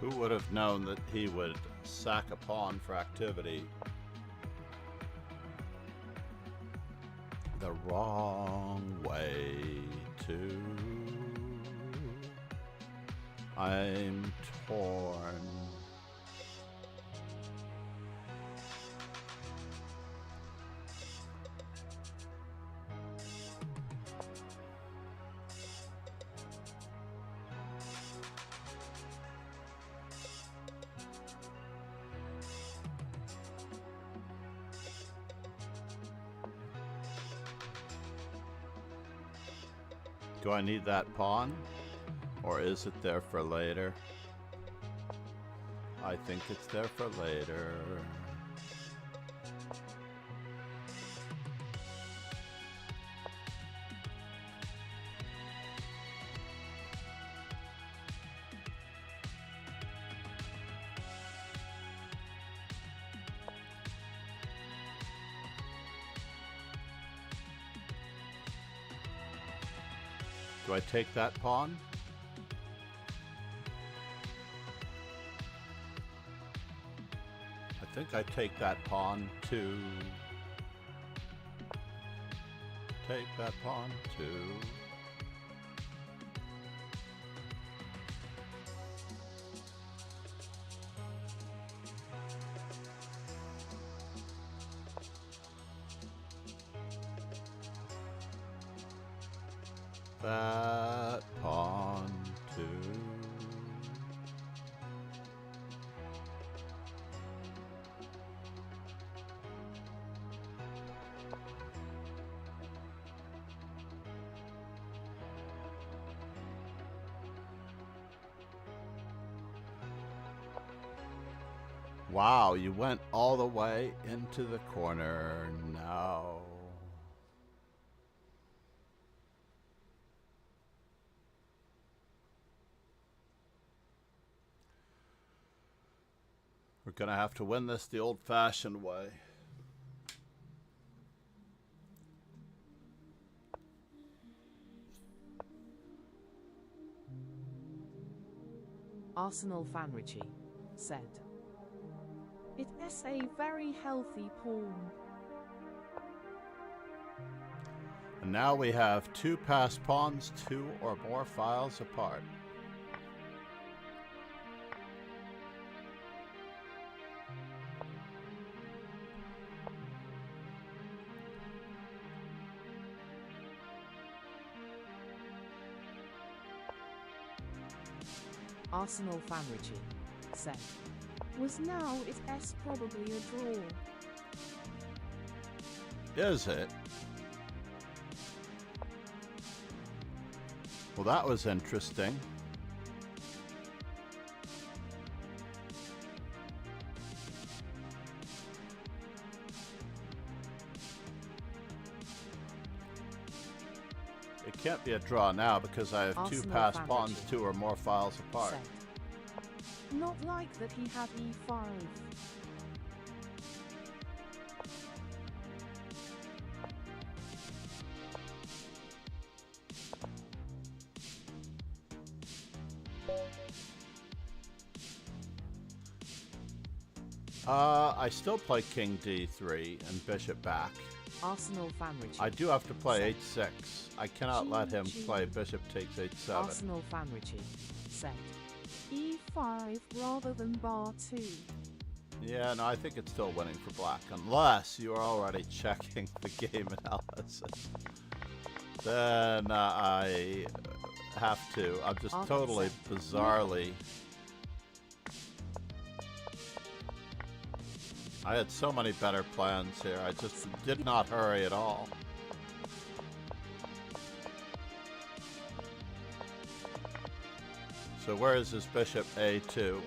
Who would have known that he would sack a pawn for activity? The wrong way to. I'm torn. Do I need that pawn? Or is it there for later? I think it's there for later. Do I take that pawn? I think I take that pawn to take that pawn too. That pawn too. Wow, you went all the way into the corner. No. We're gonna have to win this the old-fashioned way. Arsenal Fanrichi said. It is a very healthy pawn. And now we have two passed pawns, 2 or more files apart. Arsenal Fanrichi said. Was now it is probably a draw. Is it? Well, that was interesting. It can't be a draw now because I have Arsenal two passed Fanrichi pawns, 2 or more files apart. Said. Not like that he had e5. I still play king d3 and bishop back. Arsenal Fanrichi I do have to play said. h6. I cannot let him play bishop takes h7. Arsenal Fanrichi said. e5 rather than bar 2. Yeah, no, I think it's still winning for black, unless you are already checking the game analysis. Then I have to. I'm just totally bizarrely. I had so many better plans here. I just did not hurry at all. So where is this bishop a2?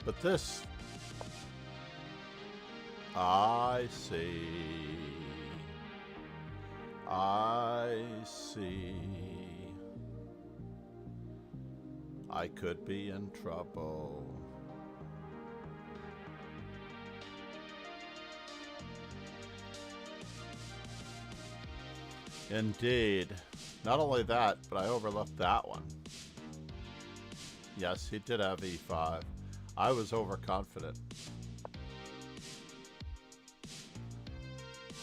But this... I see. I see. I could be in trouble. Indeed. Not only that, but I overlooked that one. Yes, he did have e5. I was overconfident.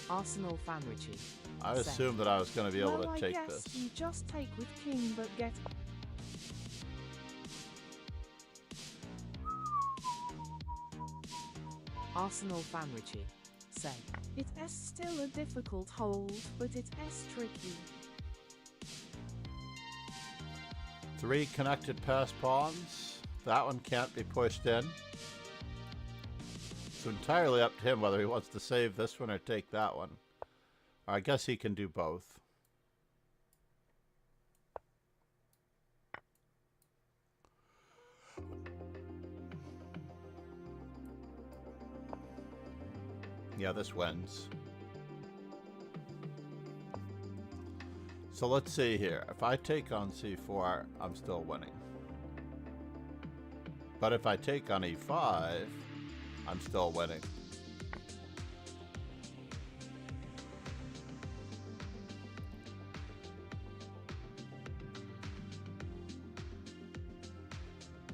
Arsenal Fanrichi I said. assumed that I was going to be able Well, to take I guess this. you just take with king but get... Arsenal Fanrichi said. It is still a difficult hold, but it is tricky. 3 connected passed pawns. That one can't be pushed in. It's entirely up to him whether he wants to save this one or take that one. Or I guess he can do both. Yeah, this wins. So let's see here. If I take on c4, I'm still winning. But if I take on e5, I'm still winning.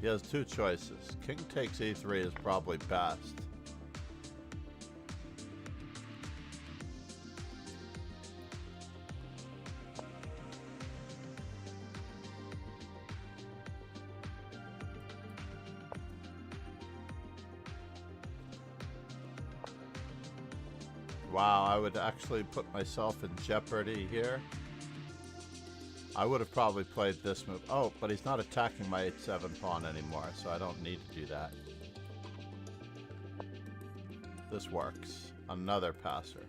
He has two choices. King takes e3 is probably best. Wow, I would actually put myself in jeopardy here. I would have probably played this move. Oh, but he's not attacking my 8-7 pawn anymore, so I don't need to do that. This works. Another passer.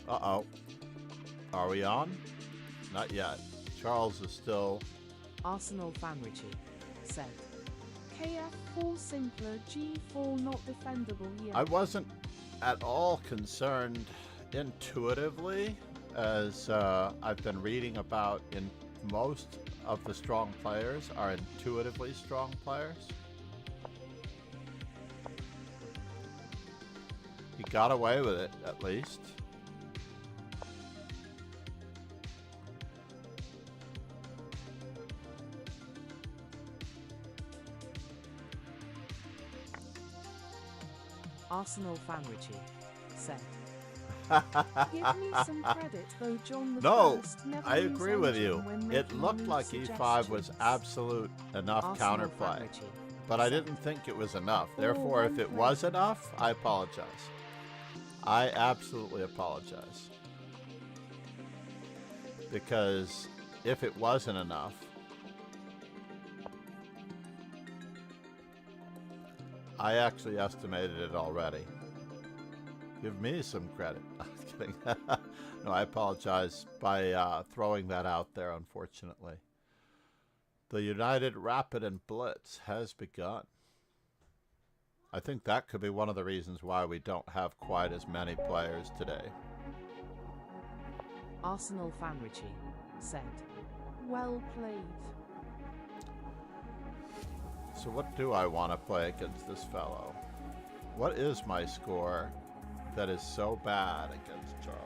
Uh-oh. Are we on? Not yet. Charles is still... Arsenal fan Richie said. KF4 simpler, G4 not defendable yet. I wasn't at all concerned intuitively, as I've been reading about. In most of the strong players are intuitively strong players. He got away with it, at least. Arsenal fan Richie said. Give me some credit though, John the No, First never I lose agree with you. anything when It making looked move like e5 was suggestions. absolute enough Arsenal fan counterplay, Richie but I said. didn't think it was enough. Oh, Therefore, if one it play. was enough, I apologize. I absolutely apologize. Because if it wasn't enough, I actually estimated it already. Give me some credit. I was kidding. No, I apologize by throwing that out there, unfortunately. The United Rapid and Blitz has begun. I think that could be one of the reasons why we don't have quite as many players today. Arsenal fan Richie said. Well played. So what do I want to play against this fellow? What is my score that is so bad against Charles?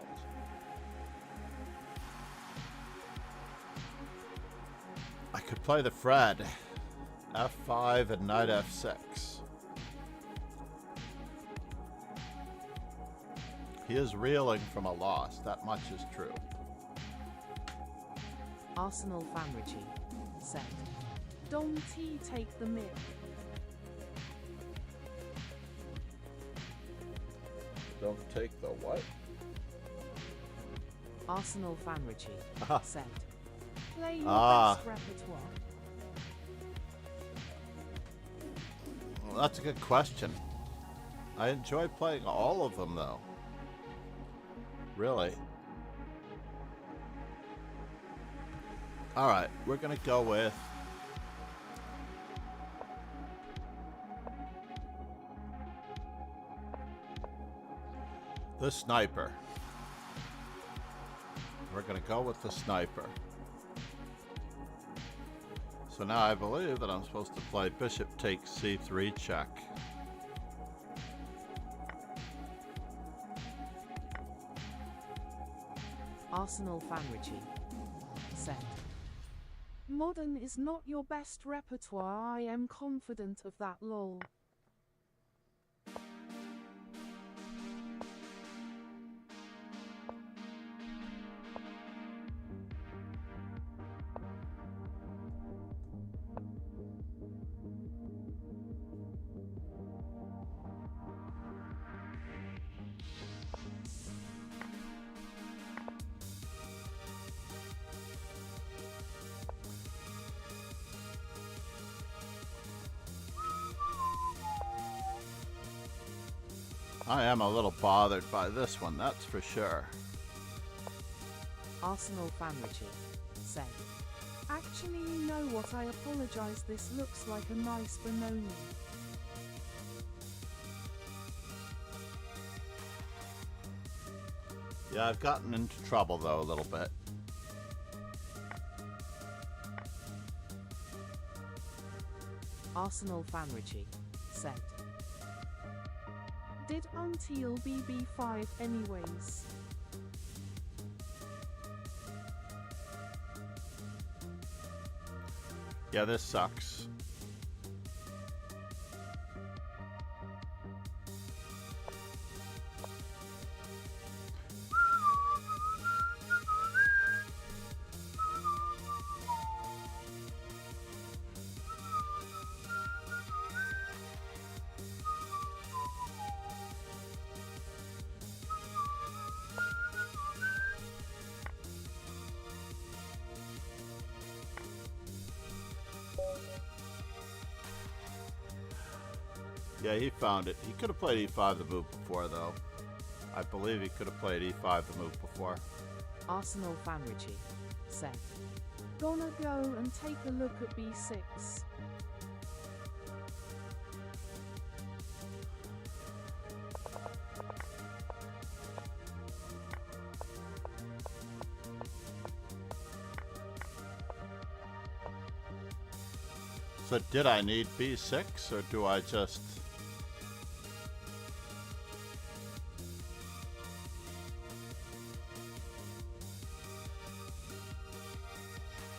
I could play the Fred. F5 and knight F6. He is reeling from a loss. That much is true. Arsenal fan Richie said. Dom T take the mid. Don't take the what? Arsenal fan Richie said. Play your Ah. best repertoire. Well, that's a good question. I enjoy playing all of them, though. Really. Alright, we're going to go with... the sniper. We're going to go with the sniper. So now I believe that I'm supposed to play bishop takes c3 check. Arsenal fan Richie said. Modern is not your best repertoire, I am confident of that, lol. I am a little bothered by this one, that's for sure. Arsenal fan Richie said. Actually, you know what, I apologize, this looks like a nice Benoni. Yeah, I've gotten into trouble though a little bit. Arsenal fan Richie said. Did until BB5 anyways. Arsenal fan Richie said. Yeah, this sucks. Yeah, he found it. He could have played e5 the move before, though. I believe he could have played e5 the move before. Arsenal Fanrichi said. Gonna go and take a look at b6. So did I need b6, or do I just...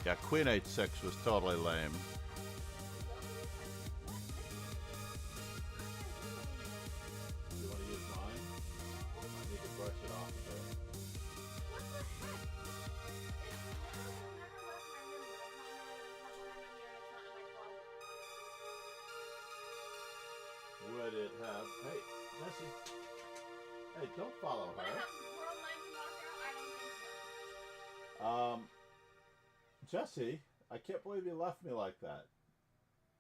Yeah, queen h6 was totally lame. You want to use mine? I need to brush it off a bit. Would it have... Hey, Jesse. Hey, don't follow her. Jesse, I can't believe you left me like that.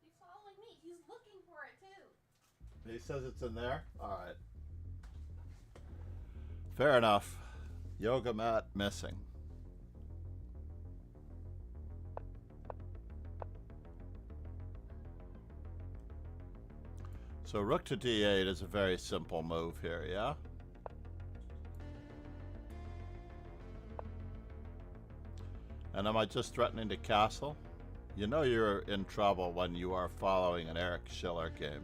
He's following me. He's looking for it too. He says it's in there? Alright. Fair enough. Yoga mat missing. So rook to d8 is a very simple move here, yeah? And am I just threatening to castle? You know you're in trouble when you are following an Eric Schiller game.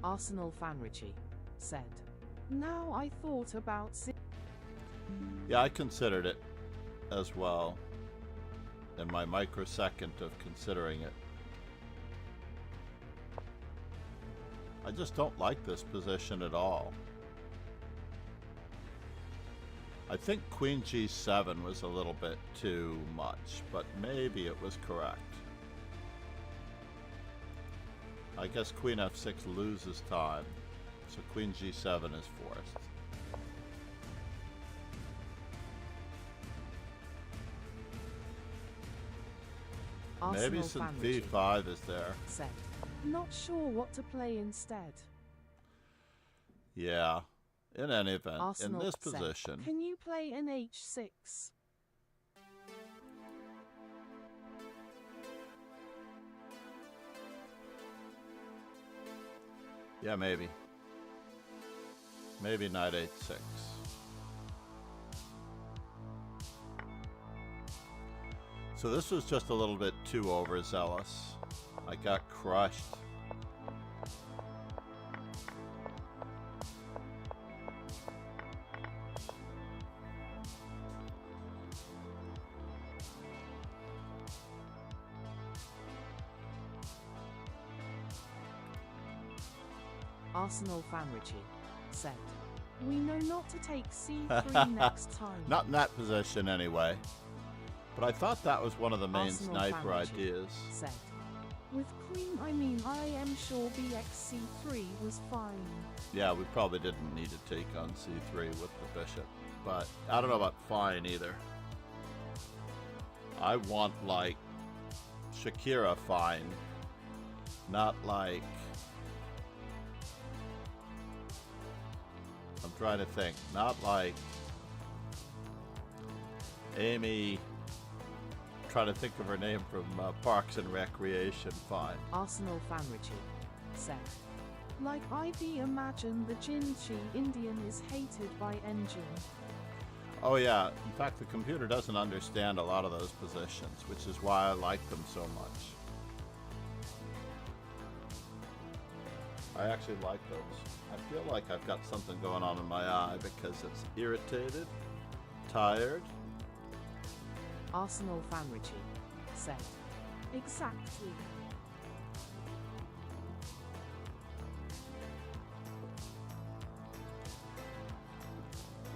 Arsenal Fanrichi said. Now I thought about Yeah, I considered it as well in my microsecond of considering it. I just don't like this position at all. I think queen g7 was a little bit too much, but maybe it was correct. I guess queen f6 loses time, so queen g7 is forced. Arsenal Maybe some Fanrichi d5 is there. said. Not sure what to play instead. Yeah. In any event, Arsenal in this set. position, Can you play an h6? yeah, maybe. Maybe knight h6. So this was just a little bit too overzealous. I got crushed. Arsenal Fanrichi said. We know not to take c3 next time. Not in that position anyway. But I thought that was one of the main Arsenal sniper Fanrichi ideas. said. With queen, I mean, I am sure bxc3 was fine. Yeah, we probably didn't need to take on c3 with the bishop. But I don't know about fine either. I want, like, Shakira fine. Not like... I'm trying to think. Not like Amy... trying to think of her name from Parks and Recreation fine. Arsenal Fanrichi said. Like ID imagine the Jinchi Indian is hated by engine. Oh yeah, in fact the computer doesn't understand a lot of those positions, which is why I like them so much. I actually like those. I feel like I've got something going on in my eye because it's irritated, tired, Arsenal Fanrichi said. Exactly.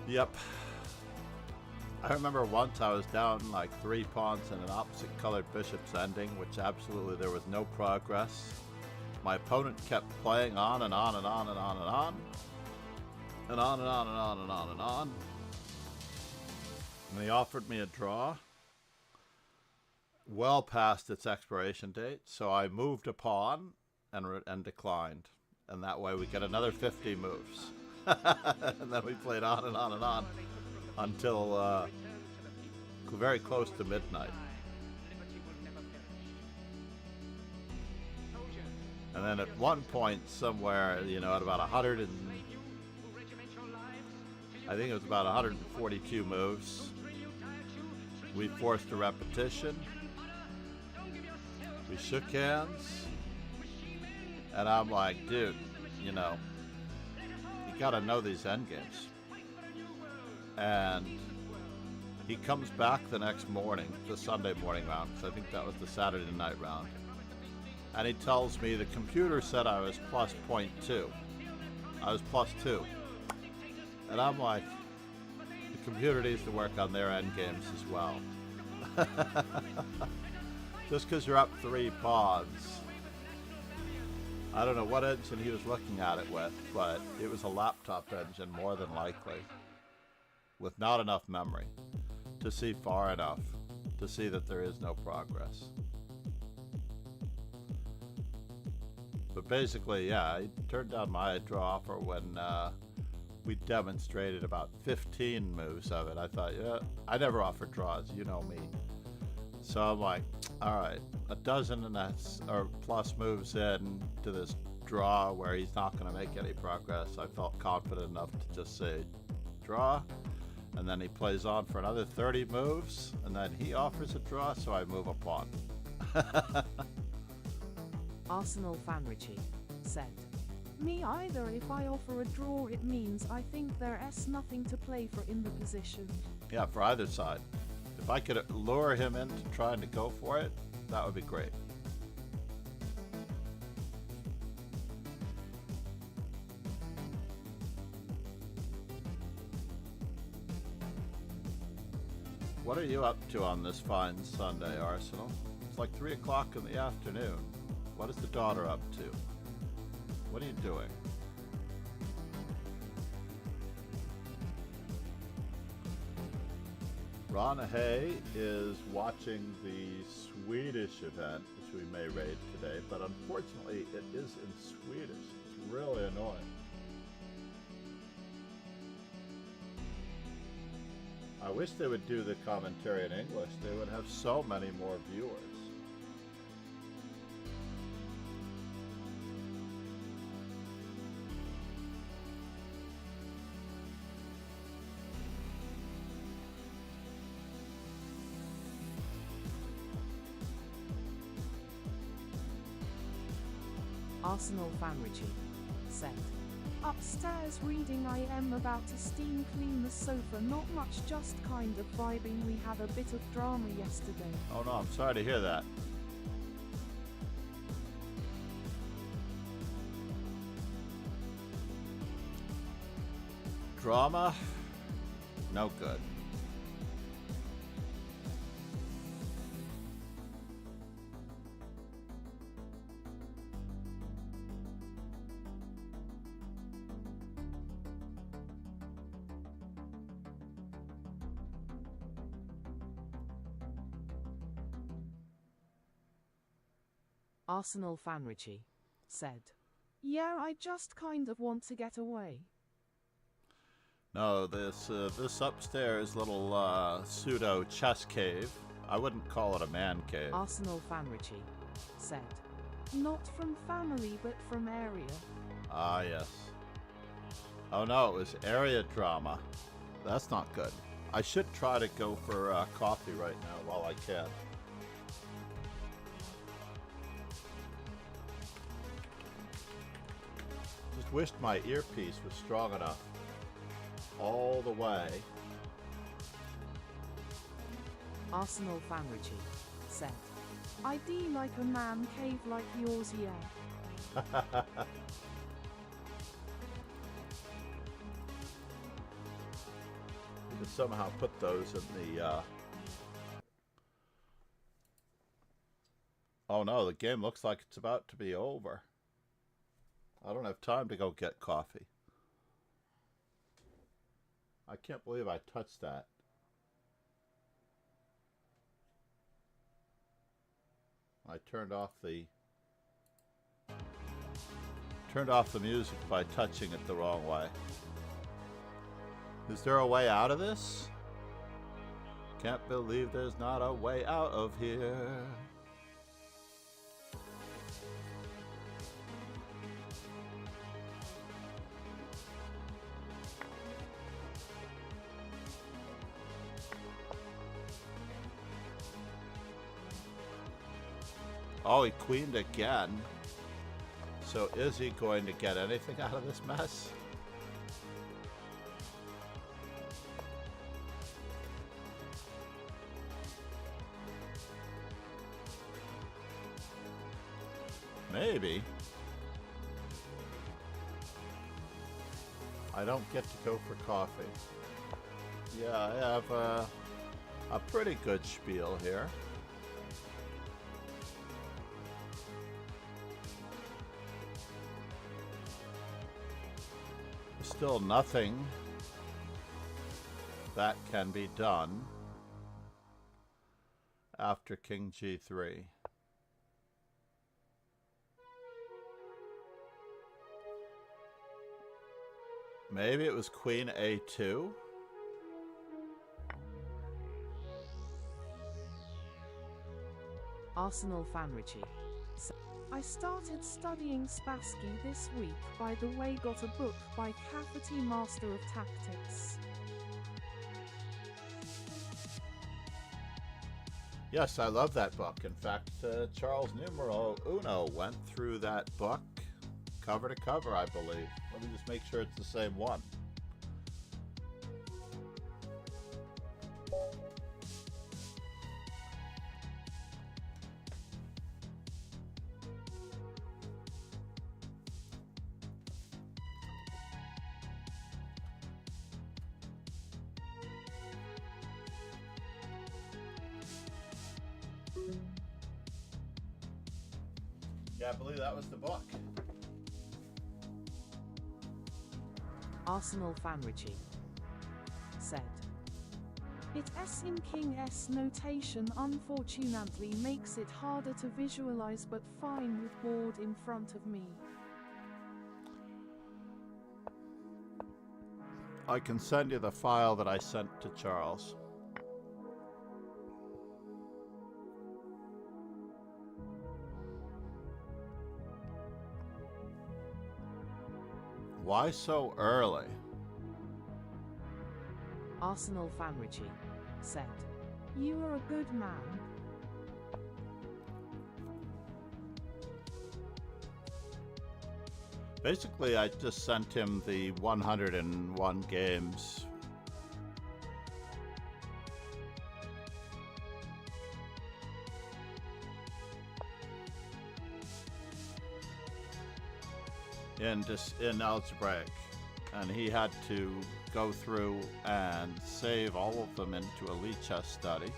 Yep. I remember once I was down like 3 pawns in an opposite colored bishop's ending, which absolutely there was no progress. My opponent kept playing on and on and on and on and on. And on and on and on and on and on. And he offered me a draw well past its expiration date, so I moved a pawn and declined. And that way we get another 50 moves. And then we played on and on and on until very close to midnight. And then at one point somewhere, you know, at about 100 and I think it was about 142 moves, we forced a repetition. We shook hands, and I'm like, dude, you know, you gotta know these endgames. And he comes back the next morning, the Sunday morning round, because I think that was the Saturday night round. And he tells me the computer said I was plus 0.2. I was plus 2. And I'm like, the computer needs to work on their endgames as well. Just because you're up 3 pawns. I don't know what engine he was looking at it with, but it was a laptop engine more than likely, with not enough memory to see far enough to see that there is no progress. But basically, yeah, I turned down my draw offer when we demonstrated about 15 moves of it. I thought, yeah, I never offer draws, you know me. So I'm like, all right, a dozen and that's or plus moves in to this draw where he's not going to make any progress. I felt confident enough to just say draw, and then he plays on for another 30 moves, and then he offers a draw, so I move a pawn. Arsenal Fanrichi said. Me either. If I offer a draw, it means I think there's nothing to play for in the position. Yeah, for either side. If I could lure him into trying to go for it, that would be great. What are you up to on this fine Sunday, Arsenal? It's like 3 o'clock in the afternoon. What is the daughter up to? What are you doing? Rana Hay is watching the Swedish event, which we may raid today, but unfortunately it is in Swedish. It's really annoying. I wish they would do the commentary in English. They would have so many more viewers. Arsenal Fanrichi said. Upstairs reading. I am about to steam clean the sofa. Not much, just kind of vibing. We had a bit of drama yesterday. Oh no, I'm sorry to hear that. Drama? No good. Arsenal Fanrichi said. Yeah, I just kind of want to get away. No, this upstairs little pseudo chess cave, I wouldn't call it a man cave. Arsenal Fanrichi said. Not from family, but from area. Ah, yes. Oh no, it was area drama. That's not good. I should try to go for coffee right now while I can. Just wished my earpiece was strong enough all the way. Arsenal Fanrichi, said. ID like a man cave like yours, yeah. You can somehow put those in the... Oh no, the game looks like it's about to be over. I don't have time to go get coffee. I can't believe I touched that. I turned off the music by touching it the wrong way. Is there a way out of this? Can't believe there's not a way out of here. Oh, he queened again. So is he going to get anything out of this mess? Maybe. I don't get to go for coffee. Yeah, I have a pretty good spiel here. Still nothing that can be done after King G3. Maybe it was Queen A2. Arsenal Fanrichi. I started studying Spassky this week, by the way. Got a book by Cafferty, Master of Tactics. Yes, I love that book. In fact, Charles Numero Uno went through that book cover to cover, I believe. Let me just make sure it's the same one. Yeah, I believe that was the book. Arsenal Fanrichi said. It S in King S notation unfortunately makes it harder to visualize, but fine with board in front of me. I can send you the file that I sent to Charles. Why so early? Arsenal Fanrichi said. You are a good man. Basically, I just sent him the 101 games. In algebraic, and he had to go through and save all of them into a Lichess study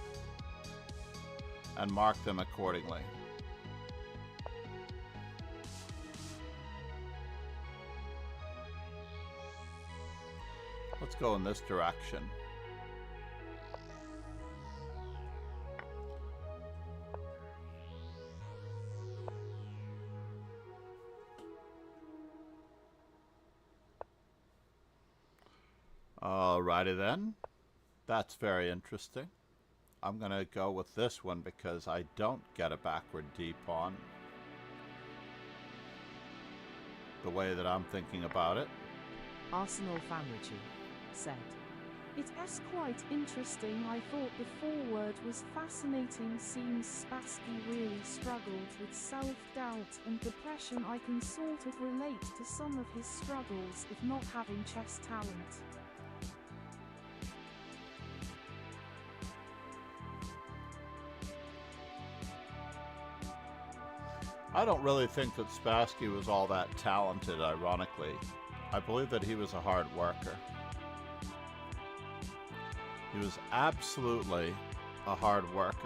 and mark them accordingly. Let's go in this direction. Alrighty then. That's very interesting. I'm gonna go with this one because I don't get a backward D pawn the way that I'm thinking about it. Arsenal Fanrichi said. It's quite interesting. I thought the foreword was fascinating. Seems Spassky really struggled with self-doubt and depression. I can sort of relate to some of his struggles, if not having chess talent. I don't really think that Spassky was all that talented, ironically. I believe that he was a hard worker. He was absolutely a hard worker.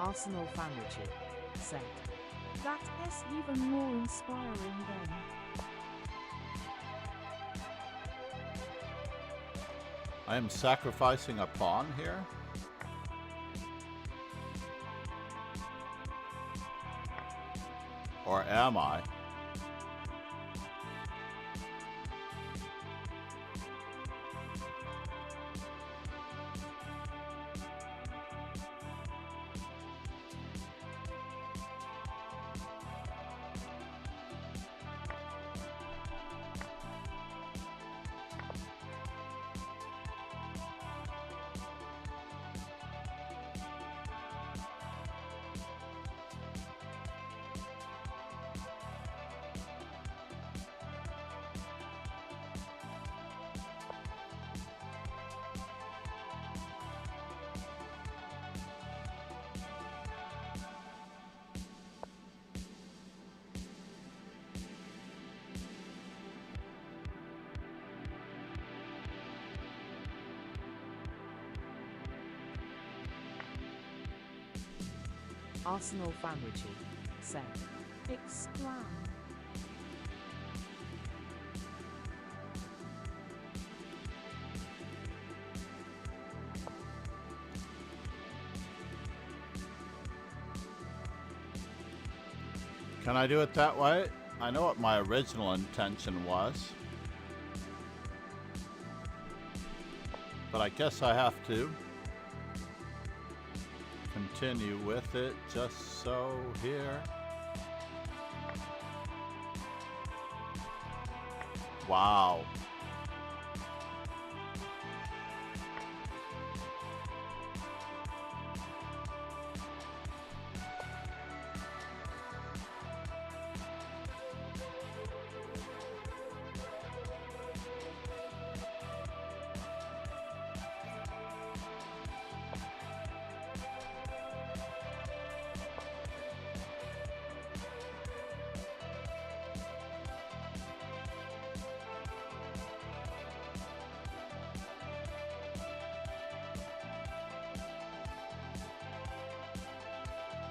Arsenal fan Richie said. That is even more inspiring then. I am sacrificing a pawn here. Or am I? Arsenal fan Richie said. Exclam. Can I do it that way? I know what my original intention was. But I guess I have to continue with it just so here. Wow.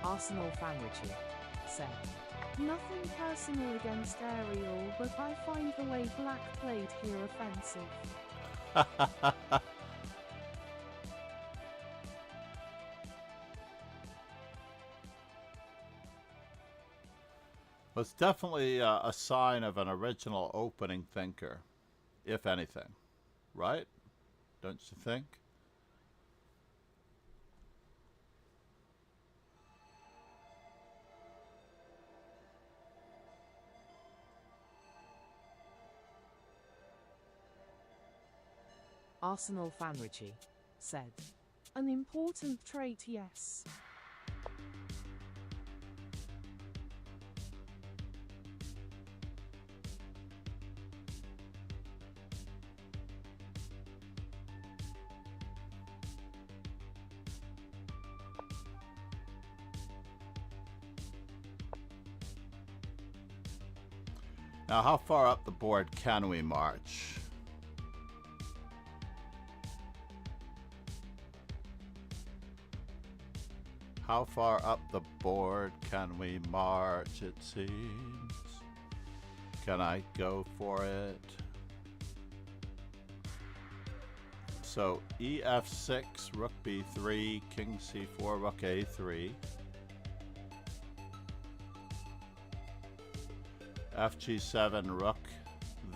Arsenal fan Richie said. Nothing personal against Ariel, but I find the way Black played here offensive. Well, it's definitely a sign of an original opening thinker, if anything, right? Don't you think? Arsenal fan Richie said. An important trait, yes. Now, how far up the board can we march? How far up the board can we march, it seems? Can I go for it? So, EF6, Rook B3, King C4, Rook A3. FG7, Rook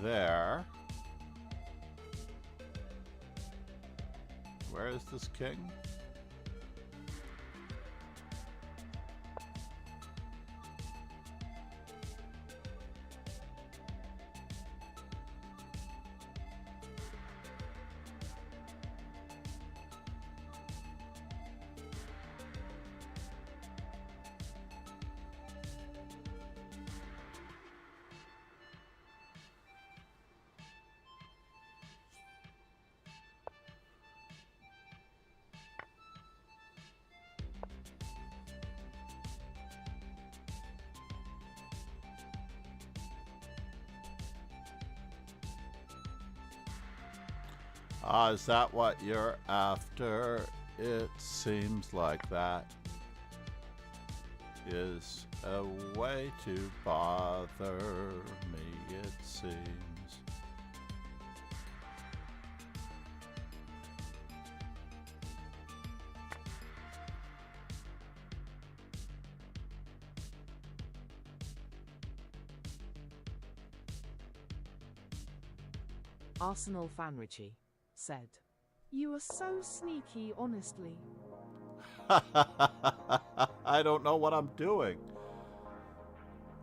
there. Where is this king? Ah, is that what you're after? It seems like that is a way to bother me, it seems. Arsenal Fanrichi said. You are so sneaky, honestly. I don't know what I'm doing.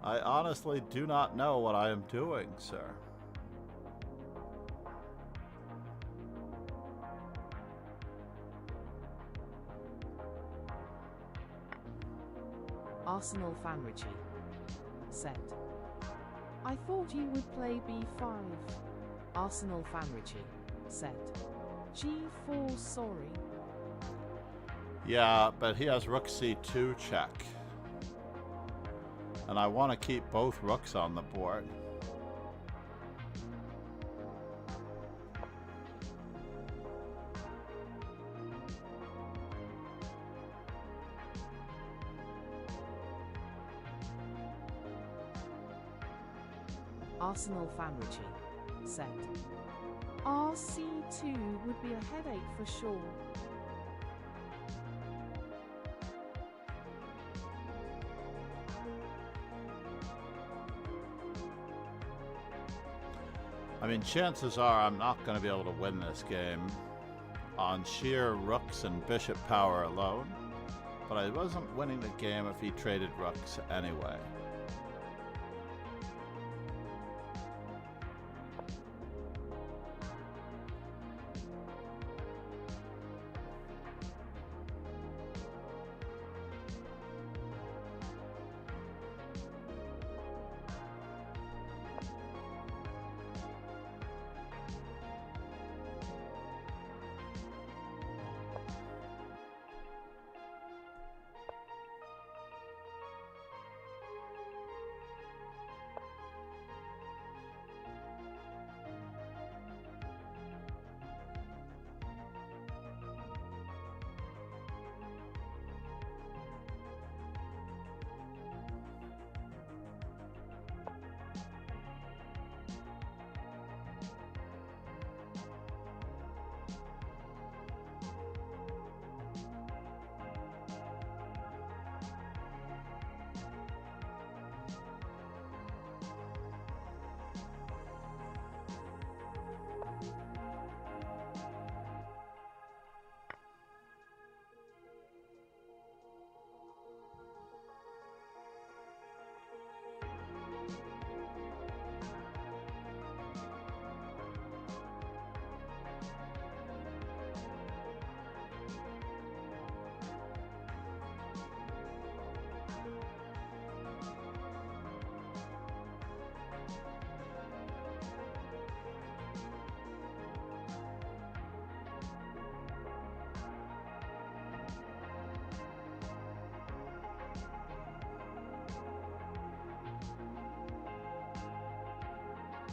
I honestly do not know what I am doing, sir. Arsenal Fanrichi said. I thought you would play b5. Arsenal Fanrichi said. g4, sorry. Yeah, but he has rook c2 check. And I want to keep both rooks on the board. Arsenal Fanrichi said. rc2 would be a headache for sure. I mean, chances are I'm not going to be able to win this game on sheer rooks and bishop power alone, but I wasn't winning the game if he traded rooks anyway.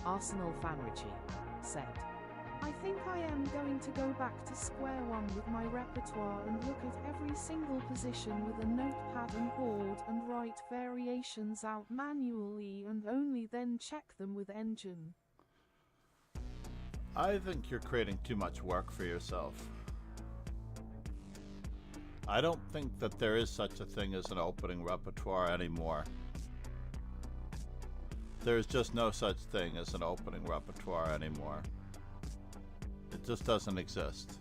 Arsenal Fanrichi said. I think I am going to go back to square one with my repertoire and look at every single position with a notepad and board and write variations out manually and only then check them with engine. I think you're creating too much work for yourself. I don't think that there is such a thing as an opening repertoire anymore. There's just no such thing as an opening repertoire anymore. It just doesn't exist.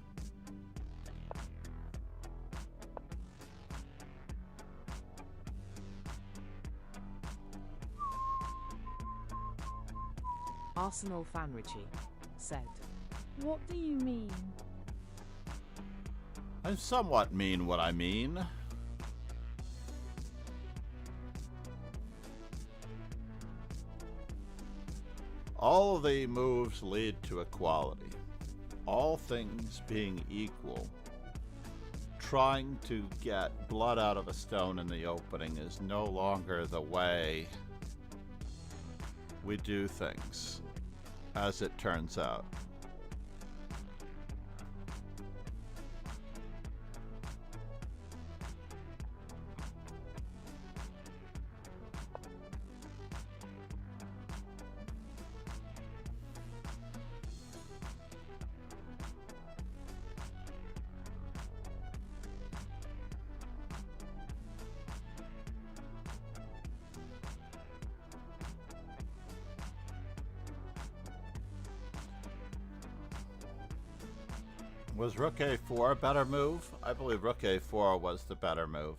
Arsenal Fanrichi said. What do you mean? I somewhat mean what I mean. All the moves lead to equality. All things being equal, trying to get blood out of a stone in the opening is no longer the way we do things, as it turns out. Was rook a4 a better move? I believe rook a4 was the better move.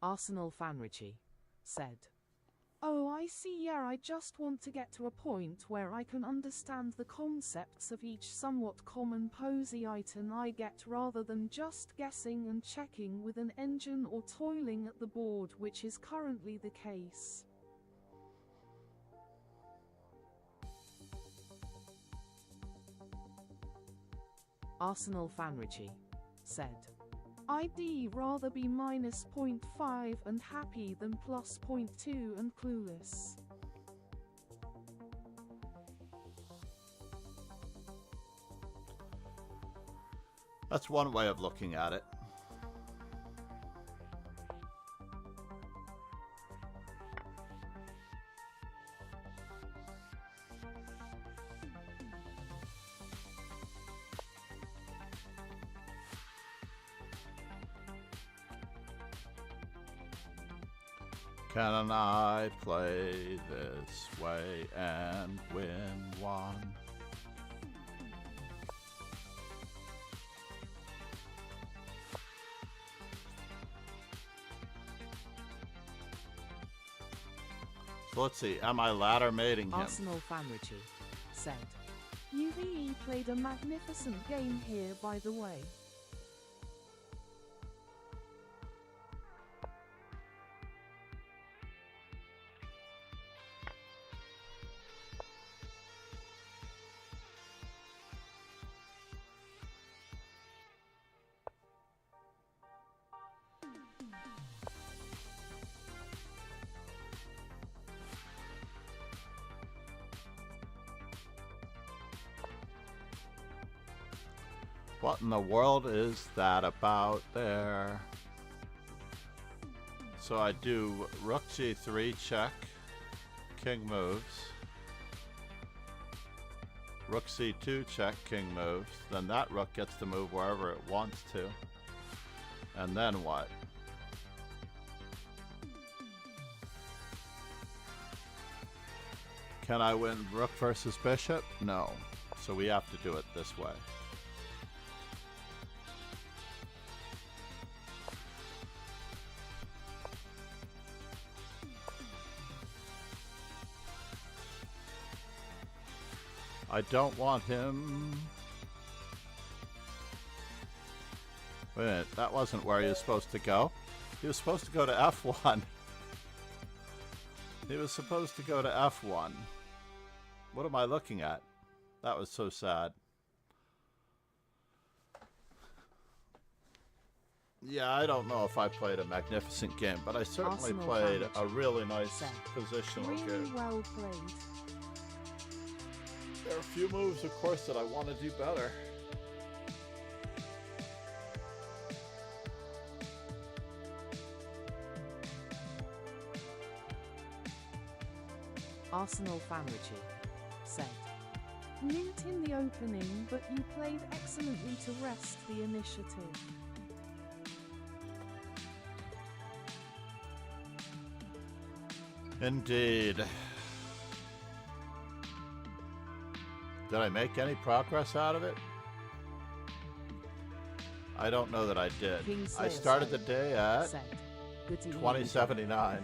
Arsenal Fanrichi said. Oh, I see. Yeah, I just want to get to a point where I can understand the concepts of each somewhat common posy item I get rather than just guessing and checking with an engine or toiling at the board, which is currently the case. Arsenal Fanrichi said. I'd rather be minus 0.5 and happy than plus 0.2 and clueless. That's one way of looking at it. Can I play this way and win one? So let's see, am I ladder mating him? Arsenal Fanrichi said. UVE played a magnificent game here, by the way. What in the world is that about there? So I do rook g3 check, king moves. Rook c2 check, king moves. Then that rook gets to move wherever it wants to. And then what? Can I win rook versus bishop? No. So we have to do it this way. I don't want him. Wait a minute, that wasn't where he was supposed to go. He was supposed to go to F1. He was supposed to go to F1. What am I looking at? That was so sad. Yeah, I don't know if I played a magnificent game, but I certainly Arsenal played Fanrichi a really nice said. positional Really game. well played. There are a few moves, of course, that I want to do better. Arsenal Fanrichi said. Mint in the opening, but you played excellently to wrest the initiative. Indeed. Did I make any progress out of it? I don't know that I did. King I Slayer started the said. day at Said. Good to hear you, 2079.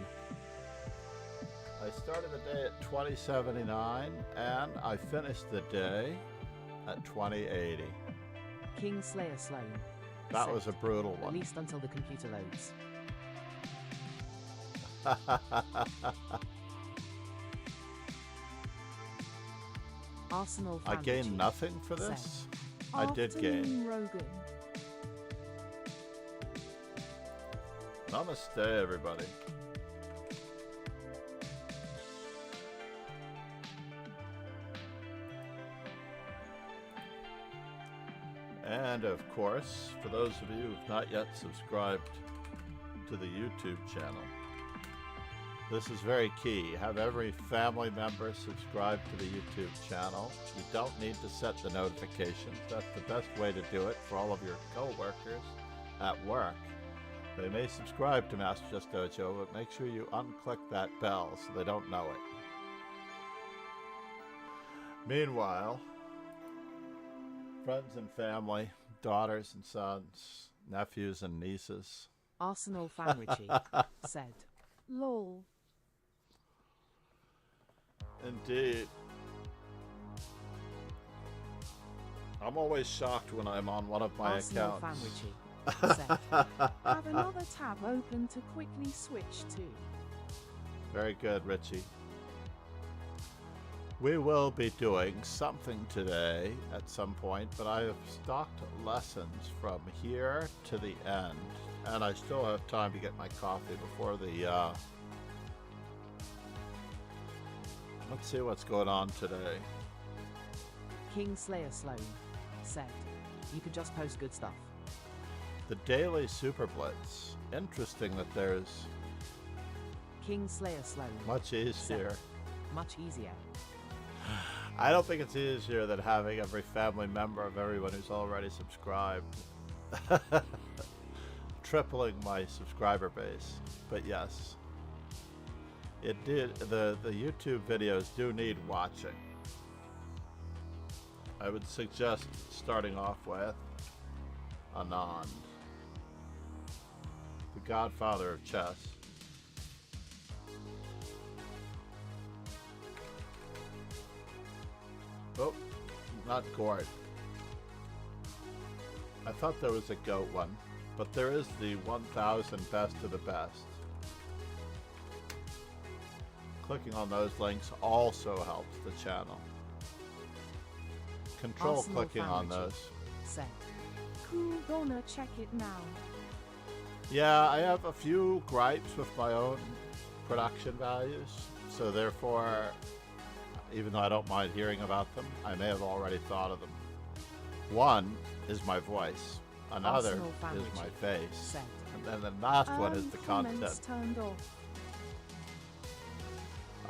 I started the day at 2079 and I finished the day at 2080. King Slayer Sloan That said. was a brutal At one. least until the computer loads. Arsenal I Fanrichi gained nothing for this. I did gain. Afternoon, Rogan. Namaste, everybody. And of course, for those of you who've not yet subscribed to the YouTube channel, this is very key. Have every family member subscribe to the YouTube channel. You don't need to set the notifications. That's the best way to do it for all of your co-workers at work. They may subscribe to Master Just Dojo, but make sure you unclick that bell so they don't know it. Meanwhile, Friends and family, daughters and sons, nephews and nieces. Arsenal fan Richie said. Lol. Indeed. I'm always shocked when I'm on one of my Arsenal fan accounts. Richie said. Have another tab open to quickly switch to. Very good, Richie. We will be doing something today at some point, but I have stocked lessons from here to the end, and I still have time to get my coffee before the, let's see what's going on today. King Slayer Sloan said. You can just post good stuff. The Daily Super Blitz. Interesting that there's King Slayer Sloan much easier. said. Much easier. I don't think it's easier than having every family member of everyone who's already subscribed. Tripling my subscriber base. But yes, it did. The YouTube videos do need watching. I would suggest starting off with Anand, the godfather of chess. Oh, not Gord. I thought there was a GOAT one, but there is the 1000 best of the best. Clicking on those links also helps the channel. Control Arsenal clicking fan on Richie those. said. Cool, gonna check it now. Yeah, I have a few gripes with my own production values, so therefore, even though I don't mind hearing about them, I may have already thought of them. One is my voice, another Arsenal fan is Richie my face, said. and then the last one is the Comments content. turned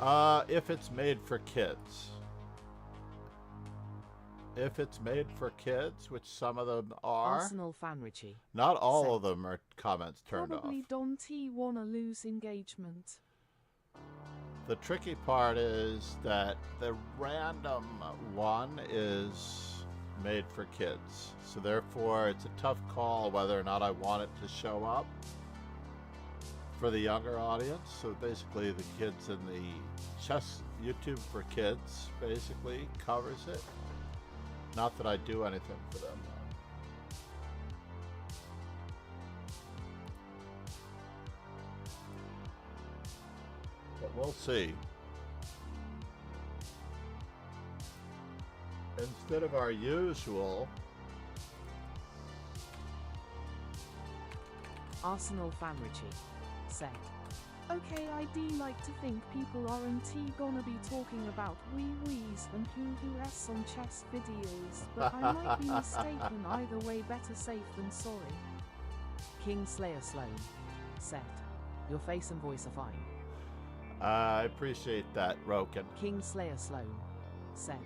off. If it's made for kids. If it's made for kids, which some of them are, Arsenal fan Richie not all said. of them are comments turned Probably off. don't wanna lose engagement. The tricky part is that the random one is made for kids. So therefore, it's a tough call whether or not I want it to show up for the younger audience. So basically, the kids in the chess YouTube for kids basically covers it. Not that I do anything for them, though. But we'll see. Instead of our usual, Arsenal fan Richie said. Okay, I do like to think people aren't gonna be talking about wee-wees and who-who-s on chess videos, but I might be mistaken either way, better safe than sorry. King Slayer Sloan said. Your face and voice are fine. I appreciate that, Roken. King Slayer Sloan said.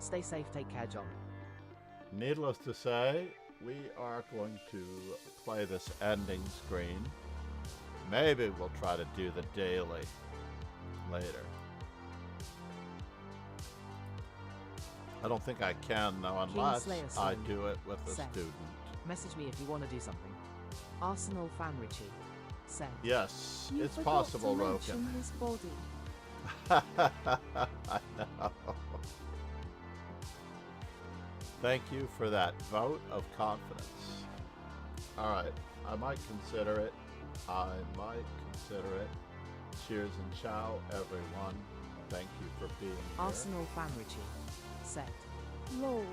Stay safe, take care, John. Needless to say, we are going to play this ending screen. Maybe we'll try to do the daily later. I don't think I can, though, unless Slayer I Sloan do it with a said. student. Message me if you want to do something. Arsenal fan Richie said. Yes, You it's forgot possible, to Roken. mention his body. I know. Thank you for that vote of confidence. Alright, I might consider it. Cheers and ciao, everyone. Thank you for being here. Arsenal fan Richie said. Lol.